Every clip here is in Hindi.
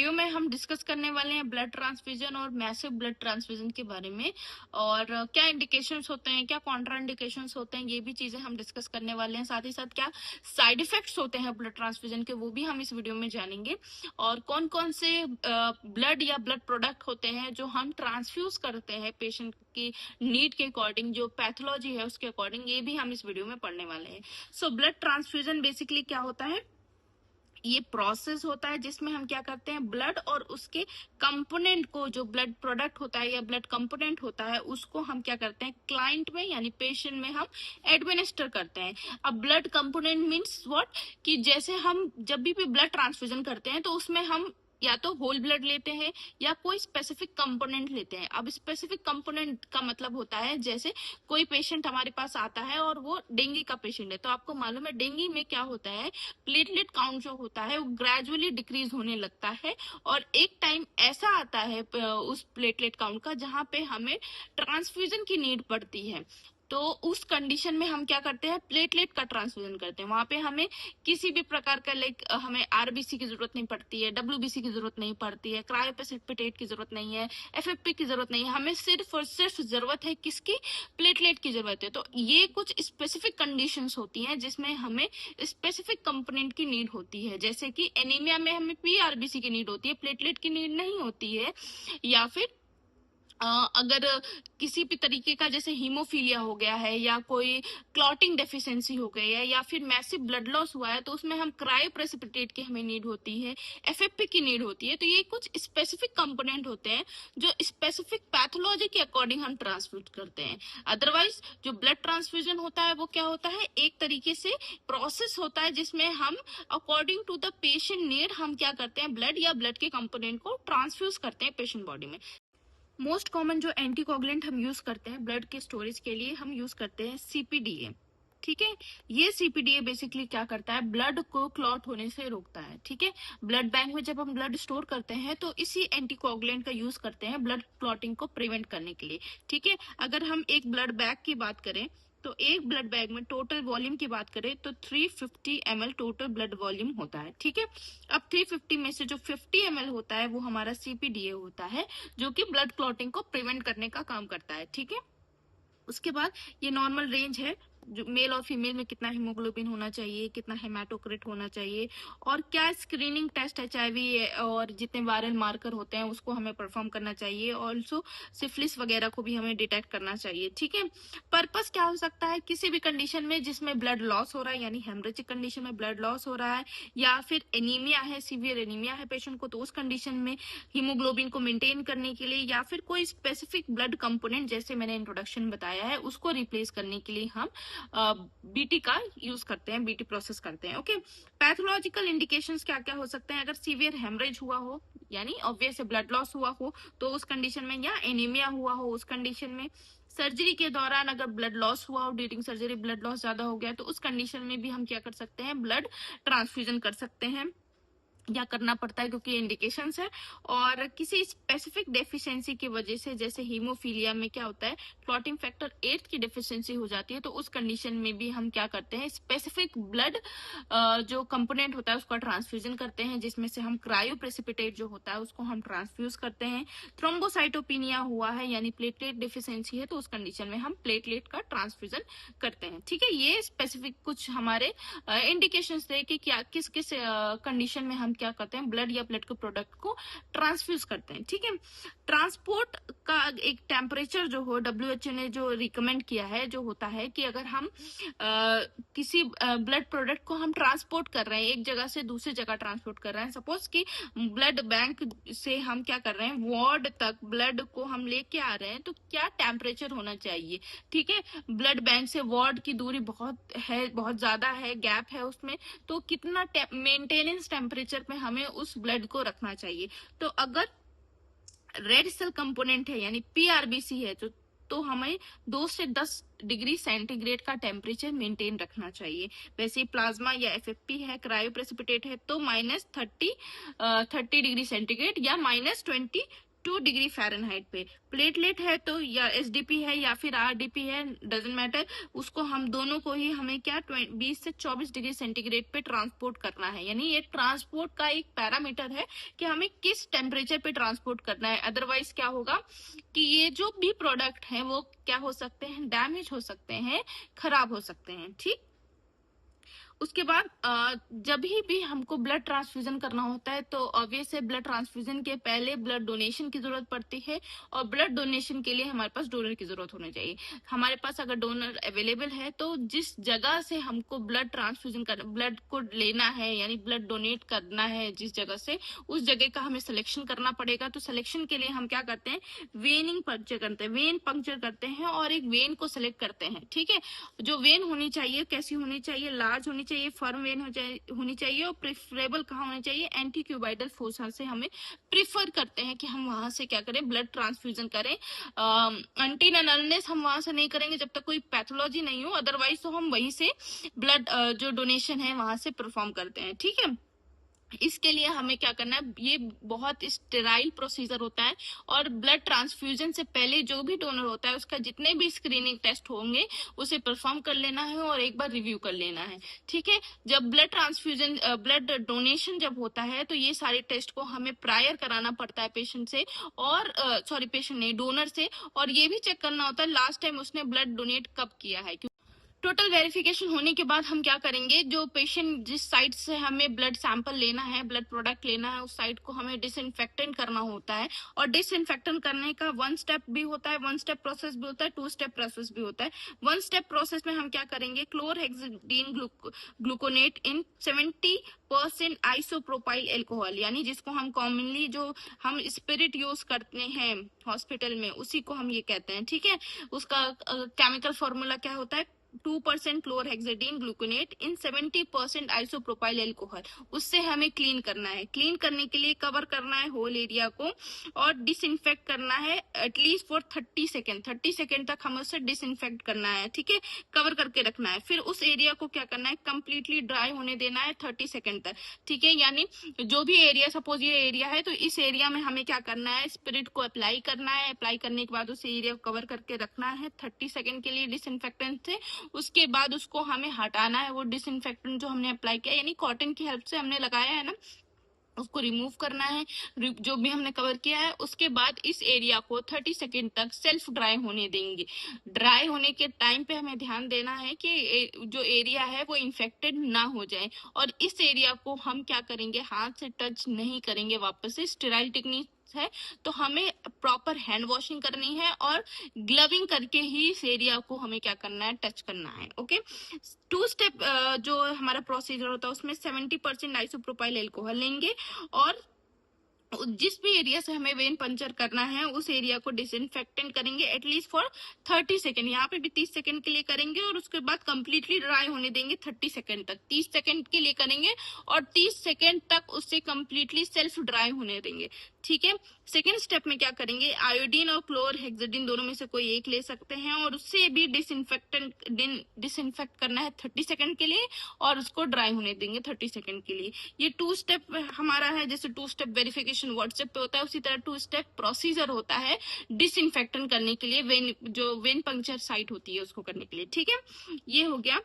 वीडियो में हम डिस्कस करने वाले हैं ब्लड ट्रांसफ्यूजन और मैसिव ब्लड ट्रांसफ्यूजन के बारे में, और क्या इंडिकेशंस होते हैं, क्या कॉन्ट्रा इंडिकेशंस होते हैं, ये भी चीजें हम डिस्कस करने वाले हैं। साथ ही साथ क्या साइड इफेक्ट्स होते हैं ब्लड ट्रांसफ्यूजन के, वो भी हम इस वीडियो में जानेंगे। और कौन कौन से ब्लड या ब्लड प्रोडक्ट होते हैं जो हम ट्रांसफ्यूज करते हैं पेशेंट की नीड के अकॉर्डिंग, जो पैथोलॉजी है उसके अकॉर्डिंग, ये भी हम इस वीडियो में पढ़ने वाले हैं। सो ब्लड ट्रांसफ्यूजन बेसिकली क्या होता है? ये प्रोसेस होता है जिसमें हम क्या करते हैं, ब्लड और उसके कंपोनेंट को, जो ब्लड प्रोडक्ट होता है या ब्लड कंपोनेंट होता है, उसको हम क्या करते हैं, क्लाइंट में यानी पेशेंट में हम एडमिनिस्टर करते हैं। अब ब्लड कंपोनेंट मींस व्हाट, कि जैसे हम जब भी ब्लड ट्रांसफ्यूजन करते हैं तो उसमें हम या तो होल ब्लड लेते हैं या कोई स्पेसिफिक कंपोनेंट लेते हैं। अब स्पेसिफिक कंपोनेंट का मतलब होता है, जैसे कोई पेशेंट हमारे पास आता है और वो डेंगू का पेशेंट है, तो आपको मालूम है डेंगू में क्या होता है, प्लेटलेट काउंट जो होता है वो ग्रेजुअली डिक्रीज होने लगता है, और एक टाइम ऐसा आता है उस प्लेटलेट काउंट का जहां पे हमें ट्रांसफ्यूजन की नीड पड़ती है। तो उस कंडीशन में हम क्या करते हैं, प्लेटलेट का ट्रांसफ्यूजन करते हैं। वहां पे हमें किसी भी प्रकार का हमें आरबीसी की जरूरत नहीं पड़ती है, डब्ल्यूबीसी की जरूरत नहीं पड़ती है, क्रायोप्रेसिपिटेट की जरूरत नहीं है, एफएफपी की जरूरत नहीं है। हमें सिर्फ और सिर्फ जरूरत है किसकी, प्लेटलेट की जरूरत है। तो ये कुछ स्पेसिफिक कंडीशंस होती हैं जिसमें हमें स्पेसिफिक कंपोनेंट की नीड होती है। जैसे कि एनीमिया में हमें पीआरबीसी की नीड होती है, प्लेटलेट की नीड नहीं होती है। या फिर अगर किसी भी तरीके का जैसे हीमोफीलिया हो गया है या कोई क्लॉटिंग डेफिशिएंसी हो गई है या फिर मैसिव ब्लड लॉस हुआ है, तो उसमें हम क्रायोप्रेसिपिटेट की हमें नीड होती है, एफएफपी की नीड होती है। तो ये कुछ स्पेसिफिक कंपोनेंट होते हैं जो स्पेसिफिक पैथोलॉजी के अकॉर्डिंग हम ट्रांसफ्यूज करते हैं। अदरवाइज जो ब्लड ट्रांसफ्यूजन होता है वो क्या होता है, एक तरीके से प्रोसेस होता है जिसमें हम according to the patient need हम क्या करते हैं, ब्लड या ब्लड के कंपोनेंट को ट्रांसफ्यूज करते हैं पेशेंट बॉडी में। मोस्ट कॉमन जो एंटीकोगुलेंट हम यूज करते हैं ब्लड के स्टोरेज के लिए, हम यूज करते हैं सीपीडीए। ठीक है, ये सीपीडीए बेसिकली क्या करता है, ब्लड को क्लॉट होने से रोकता है। ठीक है, ब्लड बैंक में जब हम ब्लड स्टोर करते हैं तो इसी एंटीकोगुलेंट का यूज करते हैं ब्लड क्लॉटिंग को प्रिवेंट करने के लिए। ठीक है, अगर हम एक ब्लड बैग की बात करें तो एक ब्लड बैग में टोटल वॉल्यूम की बात करें तो 350 ml टोटल ब्लड वॉल्यूम होता है। ठीक है, अब 350 में से जो 50 ml होता है वो हमारा सीपीडीए होता है, जो कि ब्लड क्लॉटिंग को प्रिवेंट करने का काम करता है। ठीक है, उसके बाद ये नॉर्मल रेंज है, जो मेल और फीमेल में कितना हीमोग्लोबिन होना चाहिए, कितना हेमाटोक्रिट होना चाहिए, और क्या स्क्रीनिंग टेस्ट एचआईवी और जितने वायरल मार्कर होते हैं उसको हमें परफॉर्म करना चाहिए। ऑल्सो सिफिलिस वगैरह को भी हमें डिटेक्ट करना चाहिए। ठीक है, पर्पस क्या हो सकता है, किसी भी कंडीशन में जिसमें ब्लड लॉस हो रहा है, यानी हेमरेजिक कंडीशन में ब्लड लॉस हो रहा है, या फिर एनीमिया है, सीवियर एनीमिया है पेशेंट को, तो उस कंडीशन में हीमोग्लोबिन को मेंटेन करने के लिए, या फिर कोई स्पेसिफिक ब्लड कंपोनेंट जैसे मैंने इंट्रोडक्शन बताया है उसको रिप्लेस करने के लिए हम बीटी का यूज करते हैं, बीटी प्रोसेस करते हैं। ओके, पैथोलॉजिकल इंडिकेशंस क्या क्या हो सकते हैं, अगर सीवियर हेमरेज हुआ हो यानी ऑब्वियस ब्लड लॉस हुआ हो तो उस कंडीशन में, या एनीमिया हुआ हो उस कंडीशन में, सर्जरी के दौरान अगर ब्लड लॉस हुआ हो, ड्यूरिंग सर्जरी ब्लड लॉस ज्यादा हो गया तो उस कंडीशन में भी हम क्या कर सकते हैं, ब्लड ट्रांसफ्यूजन कर सकते हैं या करना पड़ता है क्योंकि इंडिकेशंस है। और किसी स्पेसिफिक डेफिशिएंसी की वजह से, जैसे हीमोफीलिया में क्या होता है, क्लॉटिंग फैक्टर 8 की डेफिशिएंसी हो जाती है, तो उस कंडीशन में भी हम क्या करते हैं, स्पेसिफिक ब्लड जो कंपोनेंट होता है उसका ट्रांसफ्यूजन करते हैं, जिसमें से हम क्रायोप्रेसिपिटेट जो होता है उसको हम ट्रांसफ्यूज करते हैं। थ्रोम्बोसाइटोपिनिया हुआ है यानी प्लेटलेट डेफिशिएंसी है, तो उस कंडीशन में हम प्लेटलेट का ट्रांसफ्यूजन करते हैं। ठीक है, ये स्पेसिफिक कुछ हमारे इंडिकेशंस थे कि क्या किस किस कंडीशन में हम क्या करते हैं, ब्लड या ब्लड के प्रोडक्ट को ट्रांसफ्यूज करते हैं। ठीक है, ट्रांसपोर्ट का एक टेम्परेचर जो हो, डब्ल्यूएचओ ने जो रिकमेंड किया है, जो होता है कि अगर हम किसी ब्लड प्रोडक्ट को हम ट्रांसपोर्ट कर रहे हैं, एक जगह से दूसरी जगह ट्रांसपोर्ट कर रहे हैं, सपोज कि ब्लड बैंक से हम क्या कर रहे हैं, वार्ड तक ब्लड को हम लेके आ रहे हैं, तो क्या टेम्परेचर होना चाहिए। ठीक है, ब्लड बैंक से वार्ड की दूरी बहुत है, बहुत ज्यादा है, गैप है उसमें, तो कितना मेंटेनेंस टेम्परेचर पे हमें उस ब्लड को रखना चाहिए। तो अगर रेड सेल कंपोनेंट है यानी पीआरबीसी है तो हमें 2 से 10 डिग्री सेंटीग्रेड का टेम्परेचर मेंटेन रखना चाहिए। वैसे ही प्लाज्मा या एफएफपी है, क्रायोप्रेसिपिटेट है, तो -30 डिग्री सेंटीग्रेड या -20 2 डिग्री फ़ारेनहाइट पे। प्लेटलेट है तो या एसडीपी है या फिर आरडीपी है, डजेंट मैटर, उसको हम दोनों को ही हमें क्या 20 से 24 डिग्री सेंटीग्रेड पे ट्रांसपोर्ट करना है। यानी ये ट्रांसपोर्ट का एक पैरामीटर है कि हमें किस टेम्परेचर पे ट्रांसपोर्ट करना है। अदरवाइज क्या होगा कि ये जो भी प्रोडक्ट है वो क्या हो सकते हैं, डैमेज हो सकते हैं, खराब हो सकते हैं। ठीक, उसके बाद जब भी हमको ब्लड ट्रांसफ्यूजन करना होता है तो ऑब्वियस है ब्लड ट्रांसफ्यूजन के पहले ब्लड डोनेशन की जरूरत पड़ती है, और ब्लड डोनेशन के लिए हमारे पास डोनर की जरूरत होनी चाहिए। हमारे पास अगर डोनर अवेलेबल है तो जिस जगह से हमको ब्लड ट्रांसफ्यूजन कर ब्लड को लेना है यानी ब्लड डोनेट करना है जिस जगह से, उस जगह का हमें सिलेक्शन करना पड़ेगा। तो सिलेक्शन के लिए हम क्या करते हैं, वेनिंग पंक्चर करते हैं, वेन पंक्चर करते हैं और एक वेन को सिलेक्ट करते हैं। ठीक है, जो वेन होनी चाहिए कैसी होनी चाहिए, लार्ज होनी चाहिए, फर्म वेन होनी चाहिए, और प्रेफरेबल कहाँ होनी चाहिए, एंटी क्यूबाइडल फोसा से हमें प्रिफर करते हैं कि हम वहां से क्या करें, ब्लड ट्रांसफ्यूजन करें। अनटिल एंड अनलेस हम वहां से नहीं करेंगे जब तक कोई पैथोलॉजी नहीं हो, अदरवाइज तो हम वहीं से ब्लड जो डोनेशन है वहां से परफॉर्म करते हैं। ठीक है, इसके लिए हमें क्या करना है, ये बहुत स्टेराइल प्रोसीजर होता है, और ब्लड ट्रांसफ्यूजन से पहले जो भी डोनर होता है उसका जितने भी स्क्रीनिंग टेस्ट होंगे उसे परफॉर्म कर लेना है और एक बार रिव्यू कर लेना है। ठीक है, जब ब्लड ट्रांसफ्यूजन ब्लड डोनेशन जब होता है तो ये सारे टेस्ट को हमें प्रायर कराना पड़ता है पेशेंट से, और सॉरी पेशेंट नहीं, डोनर से, और ये भी चेक करना होता है लास्ट टाइम उसने ब्लड डोनेट कब किया है। टोटल वेरिफिकेशन होने के बाद हम क्या करेंगे, जो पेशेंट जिस साइट से हमें ब्लड सैंपल लेना है, ब्लड प्रोडक्ट लेना है, उस साइट को हमें डिसइंफेक्टेंट करना होता है। और डिसइंफेक्टेंट करने का 1 स्टेप भी होता है, 1 स्टेप प्रोसेस भी होता है, 2 स्टेप प्रोसेस भी होता है। 1 स्टेप प्रोसेस में हम क्या करेंगे, क्लोरहेक्सिडीन ग्लूकोनेट इन 70% आइसोप्रोपाइल एल्कोहल, यानी जिसको हम कॉमनली जो हम स्पिरिट यूज करते हैं हॉस्पिटल में उसी को हम ये कहते हैं। ठीक है, उसका केमिकल फॉर्मूला क्या होता है, 2% क्लोरहेक्सिडीन ग्लूकोनेट इन 70% आइसोप्रोपाइल एल्कोहल। उससे हमें क्लीन करना है। क्लीन करने के लिए कवर करना है होल एरिया को और डिसइंफेक्ट करना है एटलीस्ट फॉर 30 सेकेंड। 30 सेकेंड तक हमें उसे डिसइंफेक्ट करना है। ठीक है, कवर करके रखना है। फिर उस एरिया को क्या करना है, कंप्लीटली ड्राई होने देना है 30 सेकेंड तक। ठीक है, यानी जो भी एरिया, सपोज ये एरिया है तो इस एरिया में हमें क्या करना है, स्पिरिट को अप्लाई करना है। अप्लाई करने के बाद उस एरिया को कवर करके रखना है 30 सेकेंड के लिए डिसइंफेक्टेंट से। उसके बाद उसको हमें हटाना है, वो डिसइंफेक्टेंट जो हमने अप्लाई किया यानी कॉटन की हेल्प से हमने लगाया है ना, उसको रिमूव करना है जो भी हमने कवर किया है। उसके बाद इस एरिया को 30 सेकेंड तक सेल्फ ड्राई होने देंगे। ड्राई होने के टाइम पे हमें ध्यान देना है कि जो एरिया है वो इन्फेक्टेड ना हो जाए, और इस एरिया को हम क्या करेंगे, हाथ से टच नहीं करेंगे। वापस से स्टेराइल टेक्निक है तो हमें प्रॉपर हैंड वॉशिंग करनी है और ग्लविंग करके ही इस एरिया को हमें क्या करना है, टच करना है। ओके, 2 स्टेप जो हमारा प्रोसीजर होता है उसमें 70% आइसोप्रोपाइल एल्कोहल लेंगे, और जिस भी एरिया से हमें वेन पंचर करना है उस एरिया को डिसइंफेक्टेंट करेंगे एटलीस्ट फॉर 30 सेकेंड। यहाँ पे भी 30 सेकेंड के लिए करेंगे और उसके बाद कंप्लीटली ड्राई होने देंगे 30 सेकेंड तक। 30 सेकेंड के लिए करेंगे और 30 सेकेंड तक उससे कंप्लीटली सेल्फ ड्राई होने देंगे। ठीक है, सेकेंड स्टेप में क्या करेंगे, आयोडीन और क्लोरहेक्सिडीन दोनों में से कोई एक ले सकते हैं और उससे भी डिसइंफेक्ट करना है 30 सेकेंड के लिए और उसको ड्राई होने देंगे 30 सेकेंड के लिए। ये 2 स्टेप हमारा है। जैसे 2 स्टेप वेरिफिकेशन व्हाट्सएप पे होता है उसी तरह 2 स्टेप प्रोसीजर होता है डिसइंफेक्टेंट करने के लिए, जो वेन पंक्चर साइट होती है उसको करने के लिए। ठीक है, ये हो गया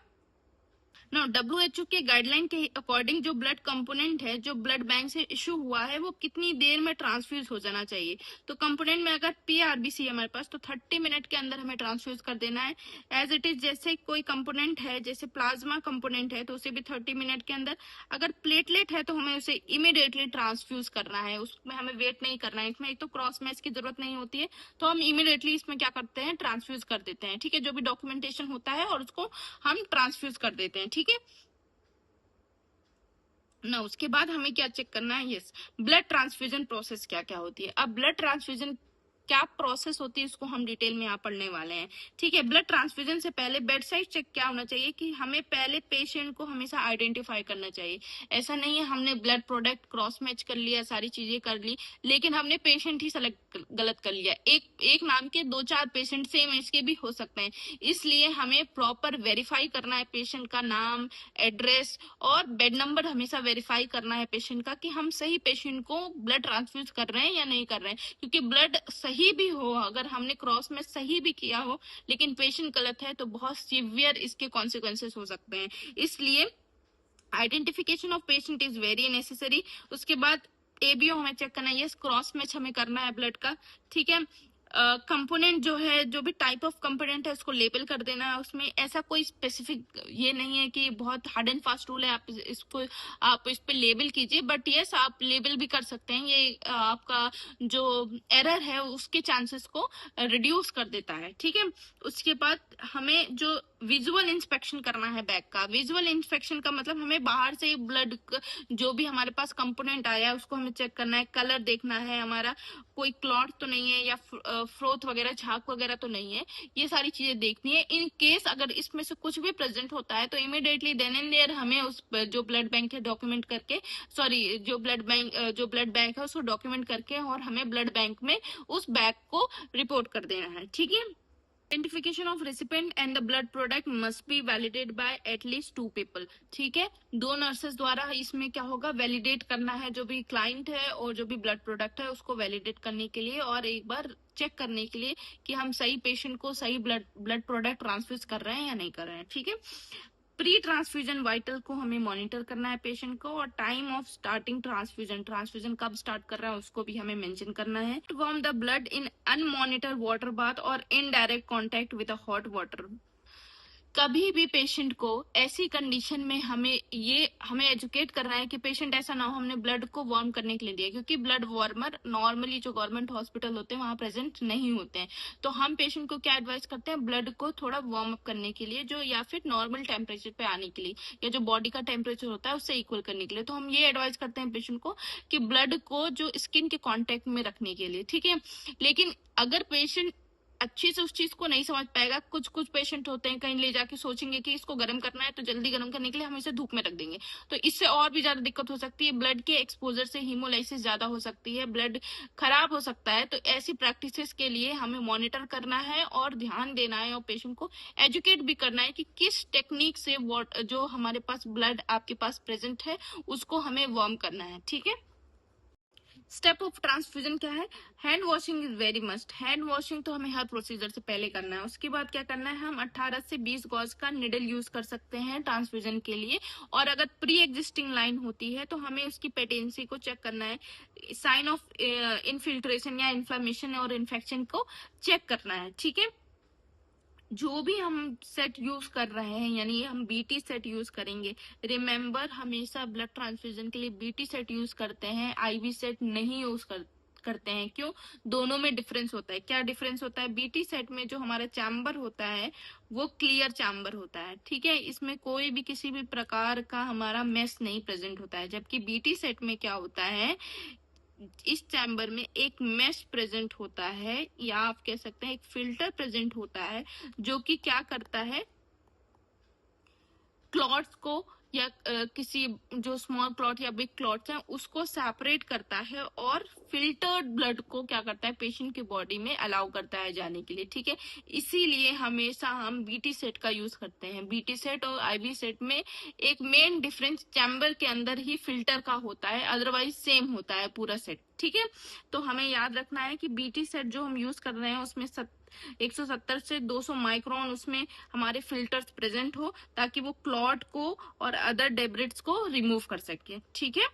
ना। WHO के गाइडलाइन के अकॉर्डिंग जो ब्लड कंपोनेंट है जो ब्लड बैंक से इशू हुआ है वो कितनी देर में ट्रांसफ्यूज हो जाना चाहिए। तो कंपोनेंट में अगर PRBC है हमारे पास तो 30 मिनट के अंदर हमें ट्रांसफ्यूज कर देना है। एज इट इज जैसे कोई कंपोनेंट है, जैसे प्लाज्मा कंपोनेंट है तो उसे भी 30 मिनट के अंदर। अगर प्लेटलेट है तो हमें उसे इमीडिएटली ट्रांसफ्यूज करना है, उसमें हमें वेट नहीं करना है। इसमें एक तो क्रॉस मैच की जरूरत नहीं होती है तो हम इमीडिएटली इसमें क्या करते हैं, ट्रांसफ्यूज कर देते हैं। ठीक है, जो भी डॉक्यूमेंटेशन होता है और उसको हम ट्रांसफ्यूज कर देते हैं। ठीक है ना, उसके बाद हमें क्या चेक करना है, यस, ब्लड ट्रांसफ्यूजन प्रोसेस क्या क्या होती है। अब ब्लड ट्रांसफ्यूजन क्या प्रोसेस होती है इसको हम डिटेल में यहाँ पढ़ने वाले हैं। ठीक है, ब्लड ट्रांसफ्यूजन से पहले बेड साइड चेक क्या होना चाहिए कि हमें पहले पेशेंट को हमेशा आइडेंटिफाई करना चाहिए। ऐसा नहीं है हमने ब्लड प्रोडक्ट क्रॉस मैच कर लिया, सारी चीजें कर ली, लेकिन हमने पेशेंट ही सेलेक्ट गलत कर लिया। एक नाम के 2-4 पेशेंट सेम एज के भी हो सकते हैं, इसलिए हमें प्रॉपर वेरीफाई करना है पेशेंट का नाम, एड्रेस और बेड नंबर हमेशा वेरीफाई करना है पेशेंट का कि हम सही पेशेंट को ब्लड ट्रांसफ्यूज कर रहे हैं या नहीं कर रहे हैं। क्योंकि ब्लड सही भी हो, अगर हमने क्रॉस में सही भी किया हो लेकिन पेशेंट गलत है तो बहुत सीवियर इसके कॉन्सिक्वेंसेस हो सकते हैं। इसलिए identification of patient is very necessary. उसके बाद एबीओ हमें चेक करना है, यस क्रॉस मैच हमें करना है ब्लड का। ठीक है, कंपोनेंट जो है, जो भी टाइप ऑफ कंपोनेंट है उसको लेबल कर देना है। उसमें ऐसा कोई स्पेसिफिक ये नहीं है कि बहुत हार्ड एंड फास्ट रूल है आप इस पे लेबल कीजिए, बट यस आप लेबल भी कर सकते हैं। ये आपका जो एरर है उसके चांसेस को रिड्यूस कर देता है। ठीक है, उसके बाद हमें जो विजुअल इंस्पेक्शन करना है बैग का। विजुअल इंस्पेक्शन का मतलब हमें बाहर से ब्लड जो भी हमारे पास कंपोनेंट आया है उसको हमें चेक करना है, कलर देखना है, हमारा कोई क्लॉट तो नहीं है या फ्रोथ वगैरह, झाग वगैरह तो नहीं है, ये सारी चीजें देखनी है। इन केस अगर इसमें से कुछ भी प्रेजेंट होता है तो इमीडिएटली देन एंड देयर हमें उस जो ब्लड बैंक है डॉक्यूमेंट करके, सॉरी जो ब्लड बैंक है उसको डॉक्यूमेंट करके और हमें ब्लड बैंक में उस बैग को रिपोर्ट कर देना है। ठीक है, identification of recipient and the blood product must be validated bye at least 2 people. ठीक है, 2 नर्सेस द्वारा इसमें क्या होगा, वैलिडेट करना है जो भी क्लाइंट है और जो भी ब्लड प्रोडक्ट है उसको वैलिडेट करने के लिए और एक बार चेक करने के लिए कि हम सही पेशेंट को सही ब्लड प्रोडक्ट ट्रांसफ्यूज कर रहे हैं या नहीं कर रहे हैं। ठीक है, प्री ट्रांसफ्यूजन वाइटल को हमें मॉनिटर करना है पेशेंट को, और टाइम ऑफ स्टार्टिंग ट्रांसफ्यूजन कब स्टार्ट कर रहा है उसको भी हमें मेंशन करना है। Warm the blood in unmonitored water bath और in direct contact with hot water. कभी भी पेशेंट को ऐसी कंडीशन में हमें एजुकेट करना है कि पेशेंट ऐसा ना हो हमने ब्लड को वार्म करने के लिए दिया, क्योंकि ब्लड वार्मर नॉर्मली जो गवर्नमेंट हॉस्पिटल होते हैं वहां प्रेजेंट नहीं होते हैं। तो हम पेशेंट को क्या एडवाइस करते हैं, ब्लड को थोड़ा वार्म अप करने के लिए, जो या फिर नॉर्मल टेम्परेचर पे आने के लिए, या जो बॉडी का टेम्परेचर होता है उससे इक्वल करने के लिए। तो हम ये एडवाइस करते हैं पेशेंट को कि ब्लड को जो स्किन के कॉन्टेक्ट में रखने के लिए। ठीक है, लेकिन अगर पेशेंट अच्छी से उस चीज को नहीं समझ पाएगा, कुछ पेशेंट होते हैं कहीं ले जाके सोचेंगे कि इसको गर्म करना है तो जल्दी गर्म करने के लिए हम इसे धूप में रख देंगे, तो इससे और भी ज्यादा दिक्कत हो सकती है। ब्लड के एक्सपोजर से हीमोलाइसिस ज्यादा हो सकती है, ब्लड खराब हो सकता है। तो ऐसी प्रैक्टिसेस के लिए हमें मॉनिटर करना है और ध्यान देना है और पेशेंट को एजुकेट भी करना है कि किस टेक्निक से जो हमारे पास ब्लड आपके पास प्रेजेंट है उसको हमें वार्म करना है। ठीक है, स्टेप ऑफ ट्रांसफ्यूजन क्या है, hand washing is very must. Hand washing तो हमें हर प्रोसीजर से पहले करना है। उसके बाद क्या करना है, हम 18 से 20 गॉज का निडल यूज कर सकते हैं ट्रांसफ्यूजन के लिए। और अगर प्री एग्जिस्टिंग लाइन होती है तो हमें उसकी पेटेंसी को चेक करना है, साइन ऑफ इनफिल्ट्रेशन या इन्फ्लेमेशन और इन्फेक्शन को चेक करना है। ठीक है, जो भी हम सेट यूज कर रहे हैं, यानी हम बीटी सेट यूज करेंगे। रिमेम्बर, हमेशा ब्लड ट्रांसफ्यूजन के लिए बीटी सेट यूज करते हैं, आईवी सेट नहीं यूज करते हैं। क्यों, दोनों में डिफरेंस होता है। क्या डिफरेंस होता है, बीटी सेट में जो हमारा चैम्बर होता है वो क्लियर चैम्बर होता है। ठीक है, इसमें कोई भी किसी भी प्रकार का हमारा मेस नहीं प्रेजेंट होता है। जबकि बीटी सेट में क्या होता है, इस चैम्बर में एक मेश प्रेजेंट होता है, या आप कह सकते हैं एक फिल्टर प्रेजेंट होता है, जो कि क्या करता है, क्लॉट्स को या किसी जो स्मॉल क्लॉट या बिग क्लॉट्स हैं उसको सेपरेट करता है और फिल्टर्ड ब्लड को क्या करता है, पेशेंट की बॉडी में अलाउ करता है जाने के लिए। ठीक है, इसीलिए हमेशा हम बीटी सेट का यूज करते हैं। बीटी सेट और आईवी सेट में एक मेन डिफरेंस चैम्बर के अंदर ही फिल्टर का होता है, अदरवाइज सेम होता है पूरा सेट। ठीक है, तो हमें याद रखना है कि बीटी सेट जो हम यूज कर रहे हैं उसमें 170 से 200 माइक्रोन उसमें हमारे फिल्टर्स प्रेजेंट हो, ताकि वो क्लॉट को और अदर डेब्रिड्स को रिमूव कर सके। ठीक है,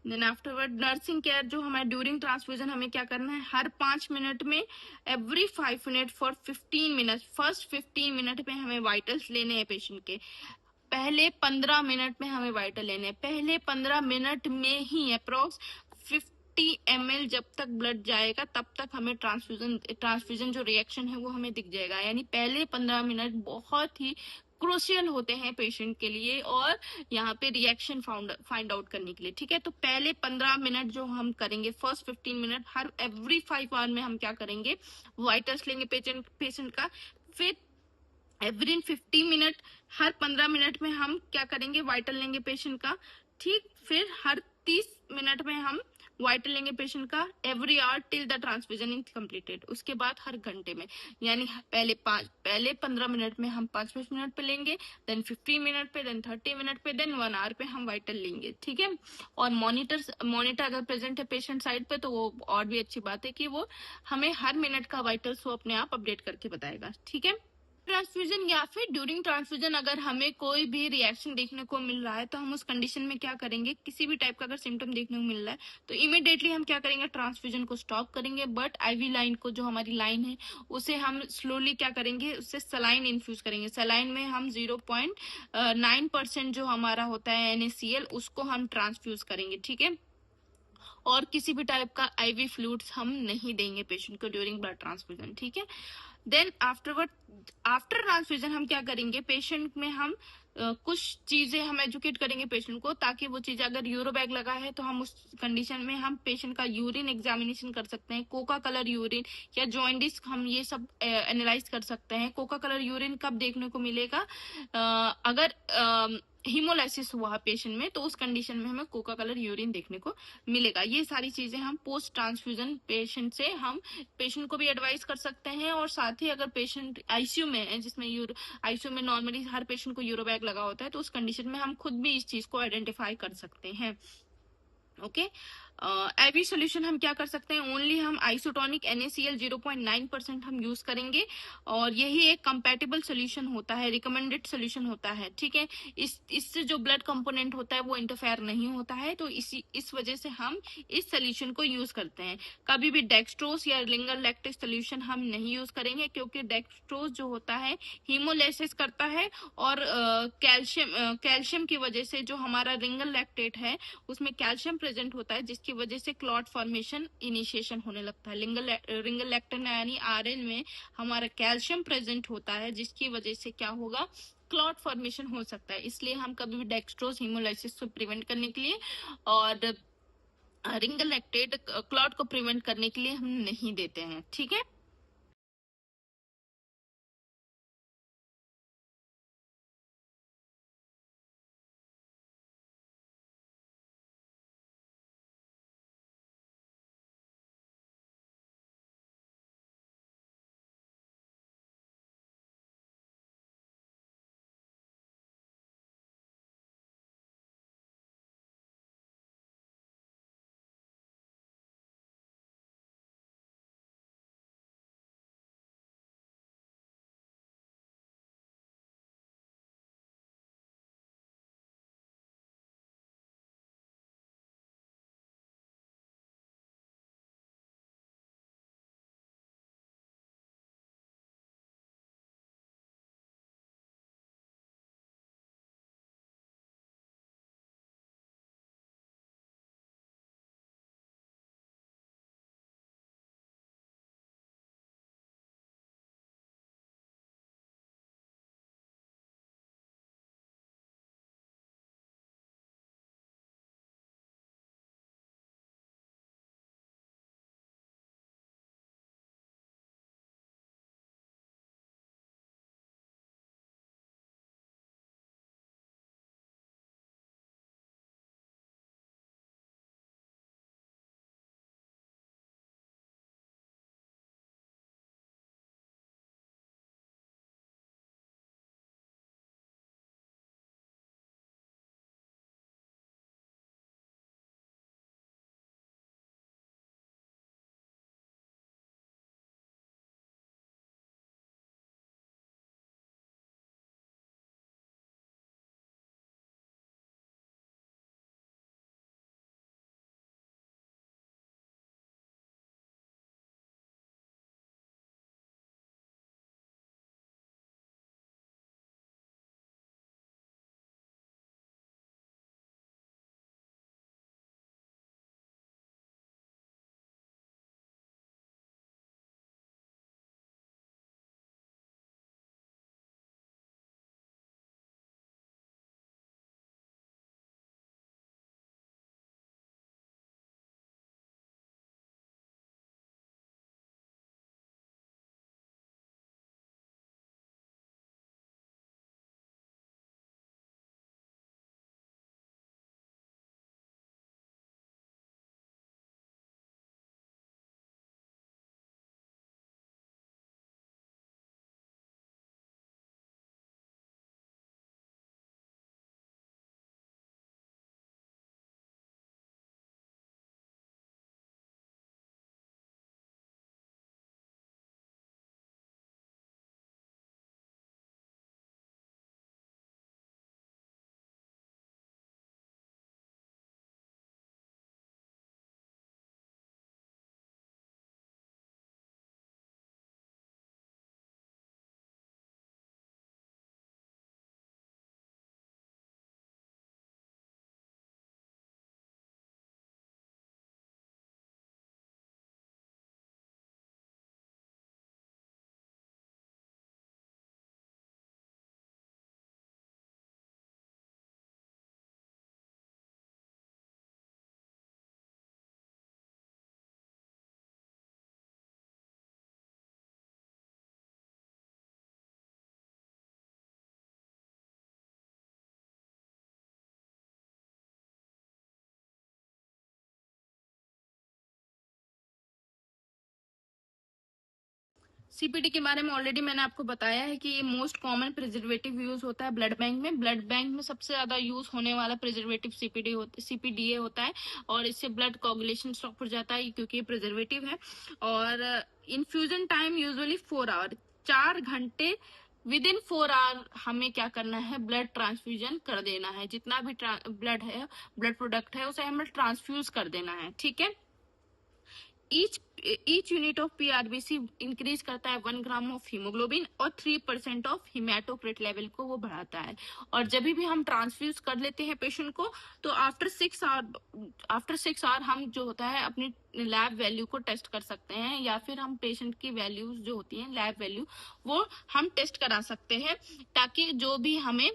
देन आफ्टरवर्ड नर्सिंग केयर जो हमारे ड्यूरिंग ट्रांसफ्यूजन हमें क्या करना है, हर 5 मिनट में, every 5 minute for 15 minute, first 15 minute में हमें वाइटल्स लेने हैं पेशेंट के। पहले 15 मिनट में हमें वाइटल लेने हैं। पहले 15 मिनट में ही अप्रोक्स 50 ml जब तक ब्लड जाएगा तब तक हमें ट्रांसफ्यूजन जो रिएक्शन है वो हमें दिख जाएगा। यानी पहले 15 मिनट बहुत ही क्रूशियल होते हैं पेशेंट के लिए और यहाँ पे रिएक्शन फाइंड आउट करने के लिए। ठीक है, तो पहले 15 मिनट जो हम करेंगे, फर्स्ट 15 मिनट हर एवरी 5 आवर में हम क्या करेंगे, वाइटल्स लेंगे पेशेंट का। फिर एवरी 50 मिनट, हर 15 मिनट में हम क्या करेंगे, वाइटल लेंगे पेशेंट का। ठीक, फिर हर 30 मिनट में हम वाइटल लेंगे पेशेंट का every hour till the transfusion is completed. उसके बाद हर घंटे में, यानी पहले 15 मिनट में हम 5-5 मिनट पे लेंगे, देन 50 मिनट पे, देन 30 मिनट पे, देन 1 आवर पे हम वाइटल लेंगे। ठीक है, और मॉनिटर अगर प्रेजेंट है पेशेंट साइड पे तो वो और भी अच्छी बात है कि वो हमें हर मिनट का वाइटल्स वो अपने आप अपडेट करके बताएगा। ठीक है, ट्रांसफ्यूजन या फिर ड्यूरिंग ट्रांसफ्यूजन अगर हमें कोई भी रिएक्शन देखने को मिल रहा है तो हम उस कंडीशन में क्या करेंगे, किसी भी टाइप का अगर सिम्टम देखने को मिल रहा है तो इमिडिएटली हम क्या करेंगे, ट्रांसफ्यूजन को स्टॉप करेंगे। बट आईवी लाइन को, जो हमारी लाइन है, उसे हम स्लोली क्या करेंगे, उससे सलाइन इन्फ्यूज करेंगे। सलाइन में हम 0.9% जो हमारा होता है NaCl, उसको हम ट्रांसफ्यूज करेंगे। ठीक है, और किसी भी टाइप का आईवी फ्लूइड्स हम नहीं देंगे पेशेंट को ड्यूरिंग ब्लड ट्रांसफ्यूजन। ठीक है, देन आफ्टर ट्रांसफ्यूजन हम क्या करेंगे, पेशेंट में हम कुछ चीजें हम एजुकेट करेंगे पेशेंट को, ताकि वो चीज, अगर यूरो बैग लगा है तो हम उस कंडीशन में हम पेशेंट का यूरिन एग्जामिनेशन कर सकते हैं, कोका कलर यूरिन या जॉइंडिस, हम ये सब एनालाइज कर सकते हैं। कोका कलर यूरिन कब देखने को मिलेगा, अगर हीमोलाइसिस हुआ पेशेंट में, तो उस कंडीशन में हमें कोका कलर यूरिन देखने को मिलेगा। ये सारी चीजें हम पोस्ट ट्रांसफ्यूजन पेशेंट से हम पेशेंट को भी एडवाइस कर सकते हैं, और साथ ही अगर पेशेंट आईसीयू में है, जिसमें आईसीयू में नॉर्मली हर पेशेंट को यूरो बैग लगा होता है, तो उस कंडीशन में हम खुद भी इस चीज को आइडेंटिफाई कर सकते हैं। ओके, एवी सोल्यूशन हम क्या कर सकते हैं, ओनली हम आइसोटोनिक NaCl 0.9% हम यूज करेंगे, और यही एक कंपैटिबल सोल्यूशन होता है, रिकमेंडेड सोल्यूशन होता है। ठीक है, इससे जो ब्लड कंपोनेंट होता है वो इंटरफेयर नहीं होता है, तो इस वजह से हम इस सोल्यूशन को यूज करते हैं। कभी भी डेक्सट्रोज या रिंगर लैक्टेज सोल्यूशन हम नहीं यूज करेंगे, क्योंकि डेक्सट्रोज जो होता है हीमोलाइसिस करता है, और कैल्शियम की वजह से जो हमारा रिंगर लैक्टेट है उसमें कैल्शियम प्रेजेंट होता है, जिसकी वजह से क्लॉट फॉर्मेशन इनिशिएशन होने लगता है। रिंगर लैक्टन यानी RN में हमारा कैल्शियम प्रेजेंट होता है, जिसकी वजह से क्या होगा, क्लॉट फॉर्मेशन हो सकता है। इसलिए हम कभी भी डेक्सट्रोज हीमोलाइसिस को प्रिवेंट करने के लिए और रिंगर लैक्टेट क्लॉट को प्रिवेंट करने के लिए हम नहीं देते हैं। ठीक है। सीपीडी के बारे में ऑलरेडी मैंने आपको बताया है कि ये मोस्ट कॉमन प्रिजर्वेटिव यूज होता है ब्लड बैंक में। ब्लड बैंक में सबसे ज्यादा यूज होने वाला प्रिजर्वेटिव सीपीडीए होता है, और इससे ब्लड कोगुलेशन स्टॉप हो जाता है क्योंकि ये प्रिजर्वेटिव है। और इन्फ्यूजन टाइम यूजुअली 4 आवर, 4 घंटे विद इन 4 आवर हमें क्या करना है, ब्लड ट्रांसफ्यूजन कर देना है। जितना भी ब्लड है, ब्लड प्रोडक्ट है, उसे हमें ट्रांसफ्यूज कर देना है, ठीक है। Each unit of PRBC increase करता है 1 ग्राम ऑफ हीमोग्लोबिन, और 3% ऑफ हिमेटोक्रिट लेवल को वो बढ़ाता है। और जब भी हम ट्रांसफ्यूज कर लेते हैं पेशेंट को, तो आफ्टर 6 आवर हम जो होता है अपनी लैब वैल्यू को टेस्ट कर सकते हैं, या फिर हम पेशेंट की वैल्यूज जो होती हैं लैब वैल्यू, वो हम टेस्ट करा सकते हैं, ताकि जो भी हमें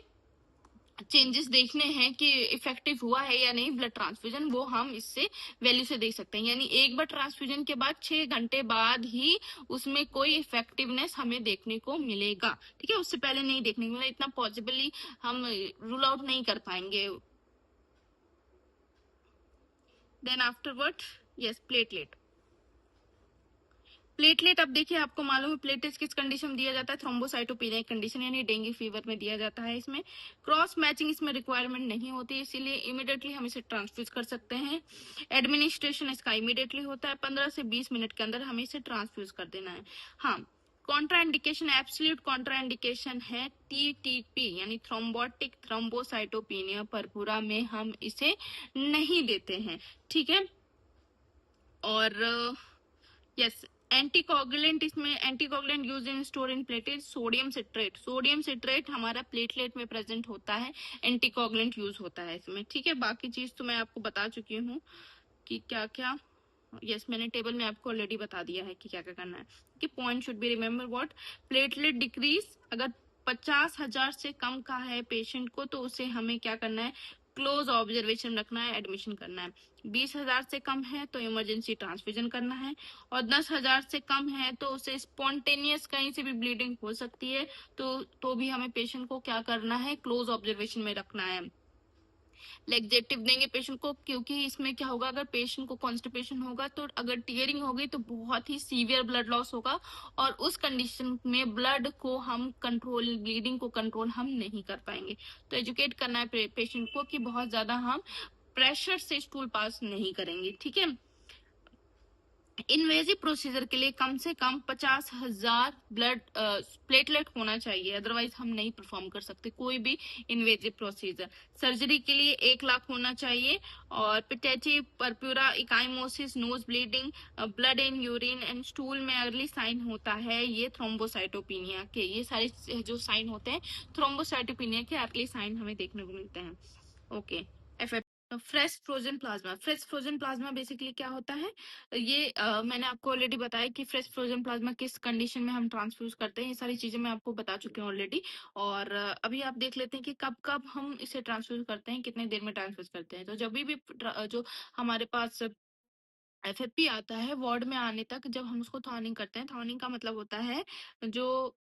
चेंजेस देखने हैं कि इफेक्टिव हुआ है या नहीं ब्लड ट्रांसफ्यूजन, वो हम इससे वैल्यू से देख सकते हैं। यानी एक बार ट्रांसफ्यूजन के बाद 6 घंटे बाद ही उसमें कोई इफेक्टिवनेस हमें देखने को मिलेगा, ठीक है। उससे पहले नहीं देखने को मिलेगा, इतना पॉसिबली हम रूल आउट नहीं कर पाएंगे। Then afterward, yes, platelet. Platelet, अब देखिए आपको मालूम है प्लेटलेट किस कंडीशन में दिया जाता है, थ्रोम्बोसाइटोपेनिया कंडीशन यानी डेंगू फीवर में दिया जाता है। इसमें क्रॉस मैचिंग इसमें रिक्वायरमेंट नहीं होती, इसीलिए इमीडिएटली हम इसे ट्रांसफ्यूज कर सकते हैं। एडमिनिस्ट्रेशन इसका इमीडिएटली होता है, 15 से 20 मिनट के अंदर हमें इसे ट्रांसफ्यूज कर देना है। हाँ, कॉन्ट्राइंडिकेशन, एब्सोल्यूट कॉन्ट्राइंडिकेशन है टीटीपी यानी थ्रोम्बोटिक थ्रोम्बोसाइटोपेनिया परपुरा में हम इसे नहीं देते हैं, ठीक है। और यस, एंटीकोगुलेंट, इसमें anticoagulant use in store in platelet, sodium citrate. Sodium citrate हमारा प्लेटलेट में प्रेजेंट होता है, एंटीकोगुलेंट यूज होता है इसमें, ठीक है। बाकी चीज तो मैं आपको बता चुकी हूँ कि क्या क्या, यस, मैंने टेबल में आपको ऑलरेडी बता दिया है कि क्या क्या करना है। कि point should be remember what, platelet decrease अगर 50,000 से कम का है पेशेंट को, तो उसे हमें क्या करना है, क्लोज ऑब्जर्वेशन रखना है, एडमिशन करना है। 20,000 से कम है तो इमरजेंसी ट्रांसफ्यूजन करना है, और 10,000 से कम है तो उसे स्पॉन्टेनियस कहीं से भी ब्लीडिंग हो सकती है, तो भी हमें पेशेंट को क्या करना है, क्लोज ऑब्जर्वेशन में रखना है। लेग्जेटिव देंगे पेशेंट को, क्योंकि इसमें क्या होगा, अगर पेशेंट को कॉन्स्टिपेशन होगा तो अगर टीयरिंग होगी तो बहुत ही सीवियर ब्लड लॉस होगा, और उस कंडीशन में ब्लड को हम कंट्रोल, ब्लीडिंग को कंट्रोल हम नहीं कर पाएंगे। तो एजुकेट करना है पेशेंट को कि बहुत ज्यादा हम प्रेशर से स्टूल पास नहीं करेंगे, ठीक है। इन्वेजिव प्रोसीजर के लिए कम से कम 50,000 ब्लड प्लेटलेट होना चाहिए, अदरवाइज हम नहीं परफॉर्म कर सकते कोई भी इन्वेजिव प्रोसीजर। सर्जरी के लिए 1 लाख होना चाहिए। और petechiae purpura ecchymosis, nose bleeding, blood in urine and stool में अर्ली साइन होता है ये थ्रोम्बोसाइटोपिनिया के, ये सारे जो साइन होते हैं थ्रोम्बोसाइटोपिनिया के अर्ली साइन हमें देखने को मिलते हैं। Okay, fresh frozen plasma. Fresh frozen plasma basically क्या होता है, ये मैंने आपको ऑलरेडी बताया कि फ्रेश फ्रोजन प्लाज्मा किस कंडीशन में हम ट्रांसफ्यूज करते हैं, ये सारी चीजें मैं आपको बता चुकी हूँ ऑलरेडी। और अभी आप देख लेते हैं कि कब कब हम इसे ट्रांसफ्यूज करते हैं, कितने देर में ट्रांसफ्यूज करते हैं। तो जब भी जो हमारे पास एफएफपी आता है वार्ड में आने तक, जब हम उसको थॉनिंग करते हैं, थॉनिंग का मतलब होता है जो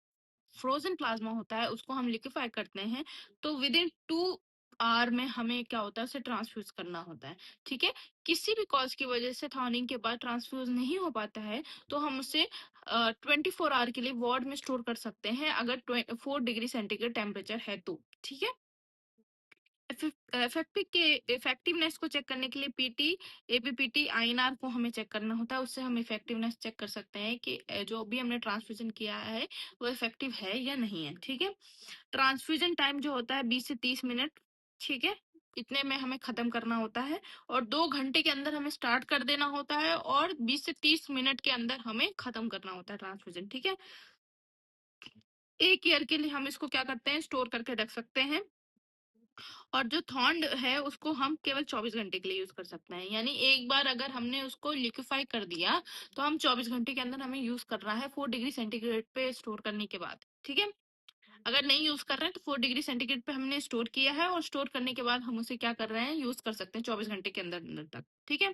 फ्रोजन प्लाज्मा होता है उसको हम लिक्विफाई करते हैं, तो विद इन 2 आवर में हमें क्या होता है, उसे ट्रांसफ्यूज करना होता है, ठीक है। किसी भी कॉज की वजह से थॉनिंग के बाद ट्रांसफ्यूज नहीं हो पाता है, तो हम उसे 24 आवर के लिए वार्ड में स्टोर कर सकते हैं, अगर 4 डिग्री सेंटीग्रेड टेम्परेचर है तो, ठीक है। एफएफपी के इफेक्टिवनेस को चेक करने के लिए पीटी, एबीपीटी, आईएनआर को हमें चेक करना होता है, उससे हम इफेक्टिवनेस चेक कर सकते हैं कि जो भी हमने ट्रांसफ्यूजन किया है वो इफेक्टिव है या नहीं है, ठीक है। ट्रांसफ्यूजन टाइम जो होता है 20 से 30 मिनट, ठीक है, इतने में हमें खत्म करना होता है, और 2 घंटे के अंदर हमें स्टार्ट कर देना होता है, और 20 से 30 मिनट के अंदर हमें खत्म करना होता है ट्रांसफ्यूजन, ठीक है। 1 ईयर के लिए हम इसको क्या करते हैं, स्टोर करके रख सकते हैं। और जो थॉन्ड है उसको हम केवल 24 घंटे के लिए यूज कर सकते हैं, यानी एक बार अगर हमने उसको लिक्विफाई कर दिया तो हम 24 घंटे के अंदर हमें यूज करना है 4 डिग्री सेंटीग्रेड पे स्टोर करने के बाद, ठीक है। अगर नहीं यूज कर रहे हैं तो 4 डिग्री सेंटीग्रेड पे हमने स्टोर किया है, और स्टोर करने के बाद हम उसे क्या कर रहे हैं, यूज कर सकते हैं 24 घंटे के अंदर अंदर तक, ठीक है।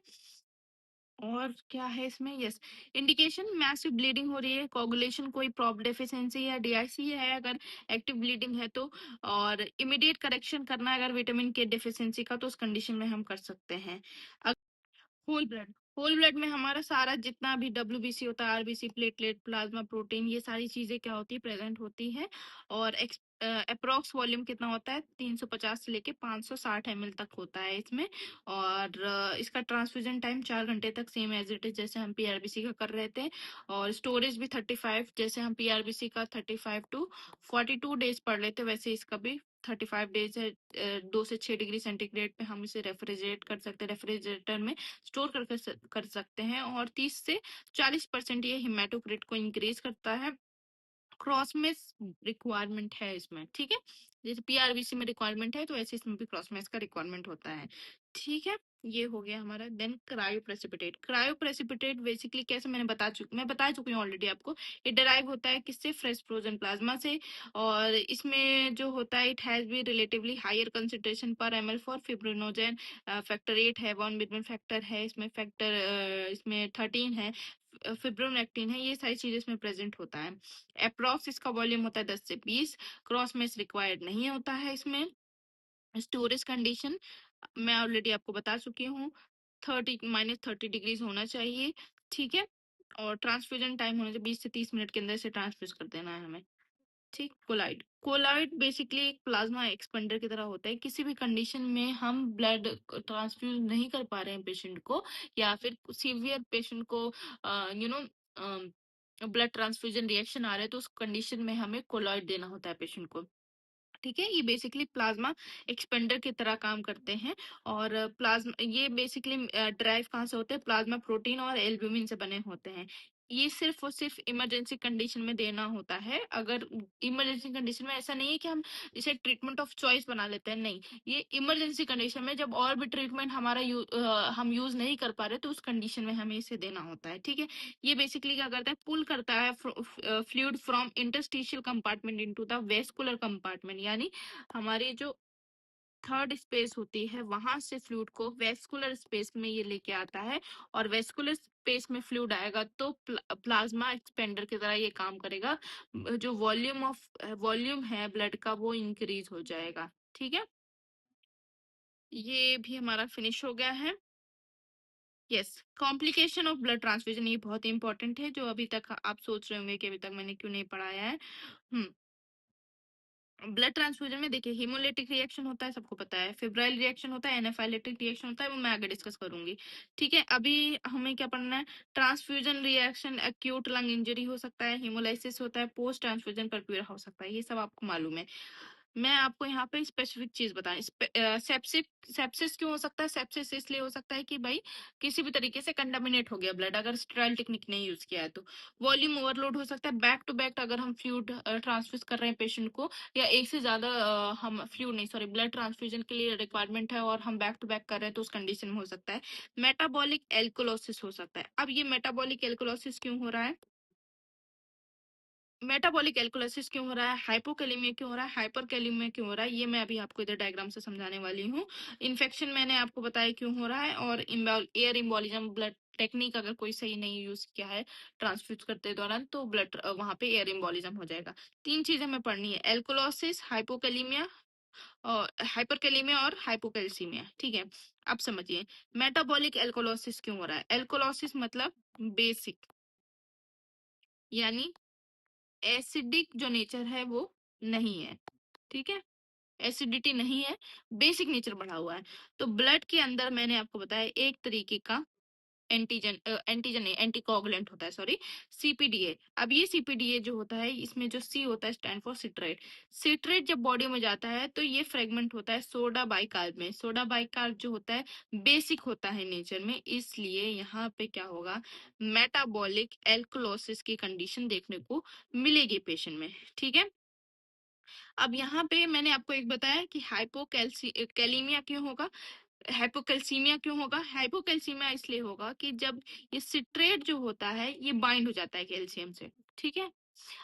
और क्या है इसमें, यस, इंडिकेशन मैसिव ब्लीडिंग हो रही है, कोगुलेशन कोई प्रॉब्लम डेफिशिएंसी है, डीआईसी है अगर एक्टिव ब्लीडिंग है तो, और इमीडिएट करेक्शन करना है अगर विटामिन के डेफिशिएंसी का, तो उस कंडीशन में हम कर सकते हैं। होल ब्लड, होल ब्लड में हमारा सारा जितना भी डब्ल्यूबीसी होता है, आरबीसी, प्लेटलेट, प्लाज्मा, प्रोटीन, ये सारी चीजें क्या होती है, प्रेजेंट होती है। और अप्रोक्स वॉल्यूम कितना होता है, 350 से लेके 560 ml तक होता है इसमें। और इसका ट्रांसफ्यूजन टाइम 4 घंटे तक सेम एज इट इज जैसे हम पीआरबीसी का कर रहे थे। और स्टोरेज भी 35, जैसे हम पीआरबीसी का 35 to 42 डेज पढ़ लेते, वैसे इसका भी 35 डेज है। 2 से 6 डिग्री सेंटीग्रेड पे हम इसे रेफ्रिजरेट कर सकते हैं, रेफ्रिजरेटर में स्टोर कर सकते हैं। और 30 से 40% ये हिमेटोक्रिट को इंक्रीज करता है। क्रॉस में रिक्वायरमेंट है इसमें, ठीक है। जैसे पीआरबीसी में रिक्वायरमेंट है, तो ऐसे इसमें भी क्रॉस मैच का रिक्वायरमेंट होता है, ठीक है। ये हो गया हमारा। Then cryoprecipitate. क्रायोप्रेसिपिटेट बेसिकली कैसे, मैं बता चुकी हूँ ऑलरेडी आपको। ये डिराइव होता है किससे, फ्रेश फ्रोजन प्लाज्मा से। और इसमें जो होता है, it has be relatively higher concentration पर ml फॉर फिब्रिनोजेन। फैक्टर 8 है, वॉन बिटमैन फैक्टर है इसमें, इसमें 13 है, फिब्रोनेक्टिन है, ये सारी चीजें इसमें प्रेजेंट होता है। अप्रॉक्स इसका वॉल्यूम होता है 10 से 20। क्रॉस मैच रिक्वायर्ड नहीं होता है इसमें। स्टोरेज कंडीशन मैं ऑलरेडी आपको बता चुकी हूँ, 30 - 30 डिग्रीज होना चाहिए, ठीक है। और ट्रांसफ्यूजन टाइम होना चाहिए 20 से 30 मिनट के अंदर से ट्रांसफ्यूज कर देना है हमें, ठीक। कोलाइड। कोलाइड बेसिकली एक प्लाज्मा एक्सपेंडर की तरह होता है। किसी भी कंडीशन में हम ब्लड ट्रांसफ्यूज नहीं कर पा रहे हैं पेशेंट को, या फिर सीवियर पेशेंट को you know blood transfusion reaction आ रहा है, तो उस कंडीशन में हमें कोलॉइड देना होता है पेशेंट को, ठीक है। ये बेसिकली प्लाज्मा एक्सपेंडर की तरह काम करते हैं। और प्लाज्मा ये बेसिकली ड्राइव कहाँ से होते हैं, प्लाज्मा प्रोटीन और एल्ब्यूमिन से बने होते हैं। ये सिर्फ और सिर्फ इमरजेंसी कंडीशन में देना होता है। अगर इमरजेंसी कंडीशन में, ऐसा नहीं है कि हम इसे ट्रीटमेंट ऑफ चॉइस बना लेते हैं, नहीं। ये इमरजेंसी कंडीशन में, जब और भी ट्रीटमेंट हमारा हम यूज नहीं कर पा रहे, तो उस कंडीशन में हमें इसे देना होता है, ठीक है। ये बेसिकली क्या करता है, पुल करता है fluid from interstitial compartment into the vascular compartment, यानी हमारी जो थर्ड स्पेस होती है, वहां से फ्लूइड को वेस्कुलर स्पेस में ये लेके आता है। और वेस्कुलर स्पेस में फ्लूइड आएगा तो प्लाज्मा एक्सपेंडर की तरह ये काम करेगा। जो वॉल्यूम है ब्लड का, वो इंक्रीज हो जाएगा, ठीक है। ये भी हमारा फिनिश हो गया है। Yes, complication of blood transfusion, ये बहुत इंपॉर्टेंट है, जो अभी तक आप सोच रहे होंगे कि अभी तक मैंने क्यों नहीं पढ़ाया है। हम्म ब्लड ट्रांसफ्यूजन में देखिए, हीमोलिटिक रिएक्शन होता है, सबको पता है। फिब्राइल रिएक्शन होता है, एनाफाइलेटिक रिएक्शन होता है, वो मैं आगे डिस्कस करूंगी, ठीक है। अभी हमें क्या पढ़ना है, transfusion reaction, acute lung injury हो सकता है, हीमोलाइसिस होता है, पोस्ट ट्रांसफ्यूजन परप्यूरा हो सकता है, ये सब आपको मालूम है। मैं आपको यहाँ पे स्पेसिफिक चीज बताएं, सेप्सिस सेप्सिस क्यों हो सकता है, सेप्सिस इसलिए हो सकता है कि भाई किसी भी तरीके से कंटामिनेट हो गया ब्लड, अगर स्टेराइल टेक्निक नहीं यूज किया है तो। वॉल्यूम ओवरलोड हो सकता है, बैक टू बैक अगर हम फ्लूइड ट्रांसफ्यूज कर रहे हैं पेशेंट को, या एक से ज्यादा हम फ्लूइड नहीं, सॉरी, ब्लड ट्रांसफ्यूजन के लिए रिक्वायरमेंट है, और हम बैक टू बैक कर रहे हैं, तो उस कंडीशन में हो सकता है। मेटाबॉलिक एल्कोलोसिस हो सकता है। अब ये मेटाबॉलिक एल्कोलोसिस क्यों हो रहा है, मेटाबॉलिक एल्कोलिसिस क्यों हो रहा है, हाइपोकैलेमिया क्यों हो रहा है, हाइपरकैलेमिया क्यों हो रहा है, ये मैं अभी आपको इधर डायग्राम से समझाने वाली हूँ। इन्फेक्शन मैंने आपको बताया क्यों हो रहा है, और एयर इम्बोलिज्म, ब्लड टेक्निक अगर कोई सही नहीं यूज किया है ट्रांसफ्यूज करते दौरान, तो ब्लड वहां पे एयर इम्बोलिज्म हो जाएगा। तीन चीजें हमें पढ़नी है, एल्कोलोसिस, हाइपोकैलेमिया और हाइपरकैलेमिया और हाइपोकैल्सीमिया, ठीक है। अब समझिए मेटाबॉलिक एल्कोलोसिस क्यों हो रहा है। एल्कोलोसिस मतलब बेसिक, यानी एसिडिक जो नेचर है वो नहीं है, ठीक है। एसिडिटी नहीं है, बेसिक नेचर बढ़ा हुआ है। तो ब्लड के अंदर मैंने आपको बताया एक तरीके का एंटीजन नहीं, एंटीकोगुलेंट होता है, सॉरी, सीपीडीए। अब ये सीपीडीए जो होता है, इसमें जो सी होता है स्टैंड फॉर सिट्रेट। सिट्रेट जब बॉडी में जाता है तो ये फ्रेगमेंट होता है सोडा बाइकार्ब में। सोडा बाइकार्ब जो होता है बेसिक होता है नेचर में, इसलिए यहाँ पे क्या होगा, मेटाबॉलिक एल्कलोसिस की कंडीशन देखने को मिलेगी पेशेंट में, ठीक है। अब यहाँ पे मैंने आपको एक बताया कि हाइपोकैल्सीमिया क्यों होगा, हाइपोकैल्सीमिया क्यों होगा। हाइपोकैल्सीमिया इसलिए होगा कि जब ये सिट्रेट जो होता है, ये बाइंड हो जाता है कैल्शियम से, ठीक है।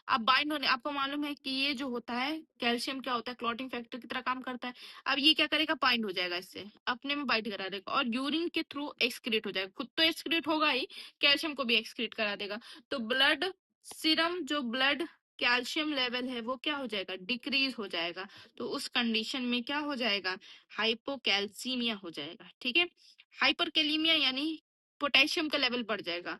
अब बाइंड होने, आपको मालूम है कि ये जो होता है कैल्शियम, क्या होता है, क्लॉटिंग फैक्टर की तरह काम करता है। अब ये क्या करेगा, बाइंड हो जाएगा इससे, अपने में बाइंड करा देगा, और यूरिन के थ्रू एक्सक्रीट हो जाएगा, खुद तो एक्सक्रीट होगा ही, कैल्शियम को भी एक्सक्रीट करा देगा। तो ब्लड सीरम जो ब्लड कैल्शियम लेवल है, वो क्या हो जाएगा, डिक्रीज हो जाएगा। तो उस कंडीशन में क्या हो जाएगा, हाइपोकैल्सीमिया हो जाएगा, ठीक है। हाइपरकैलेमिया यानी पोटेशियम का लेवल बढ़ जाएगा।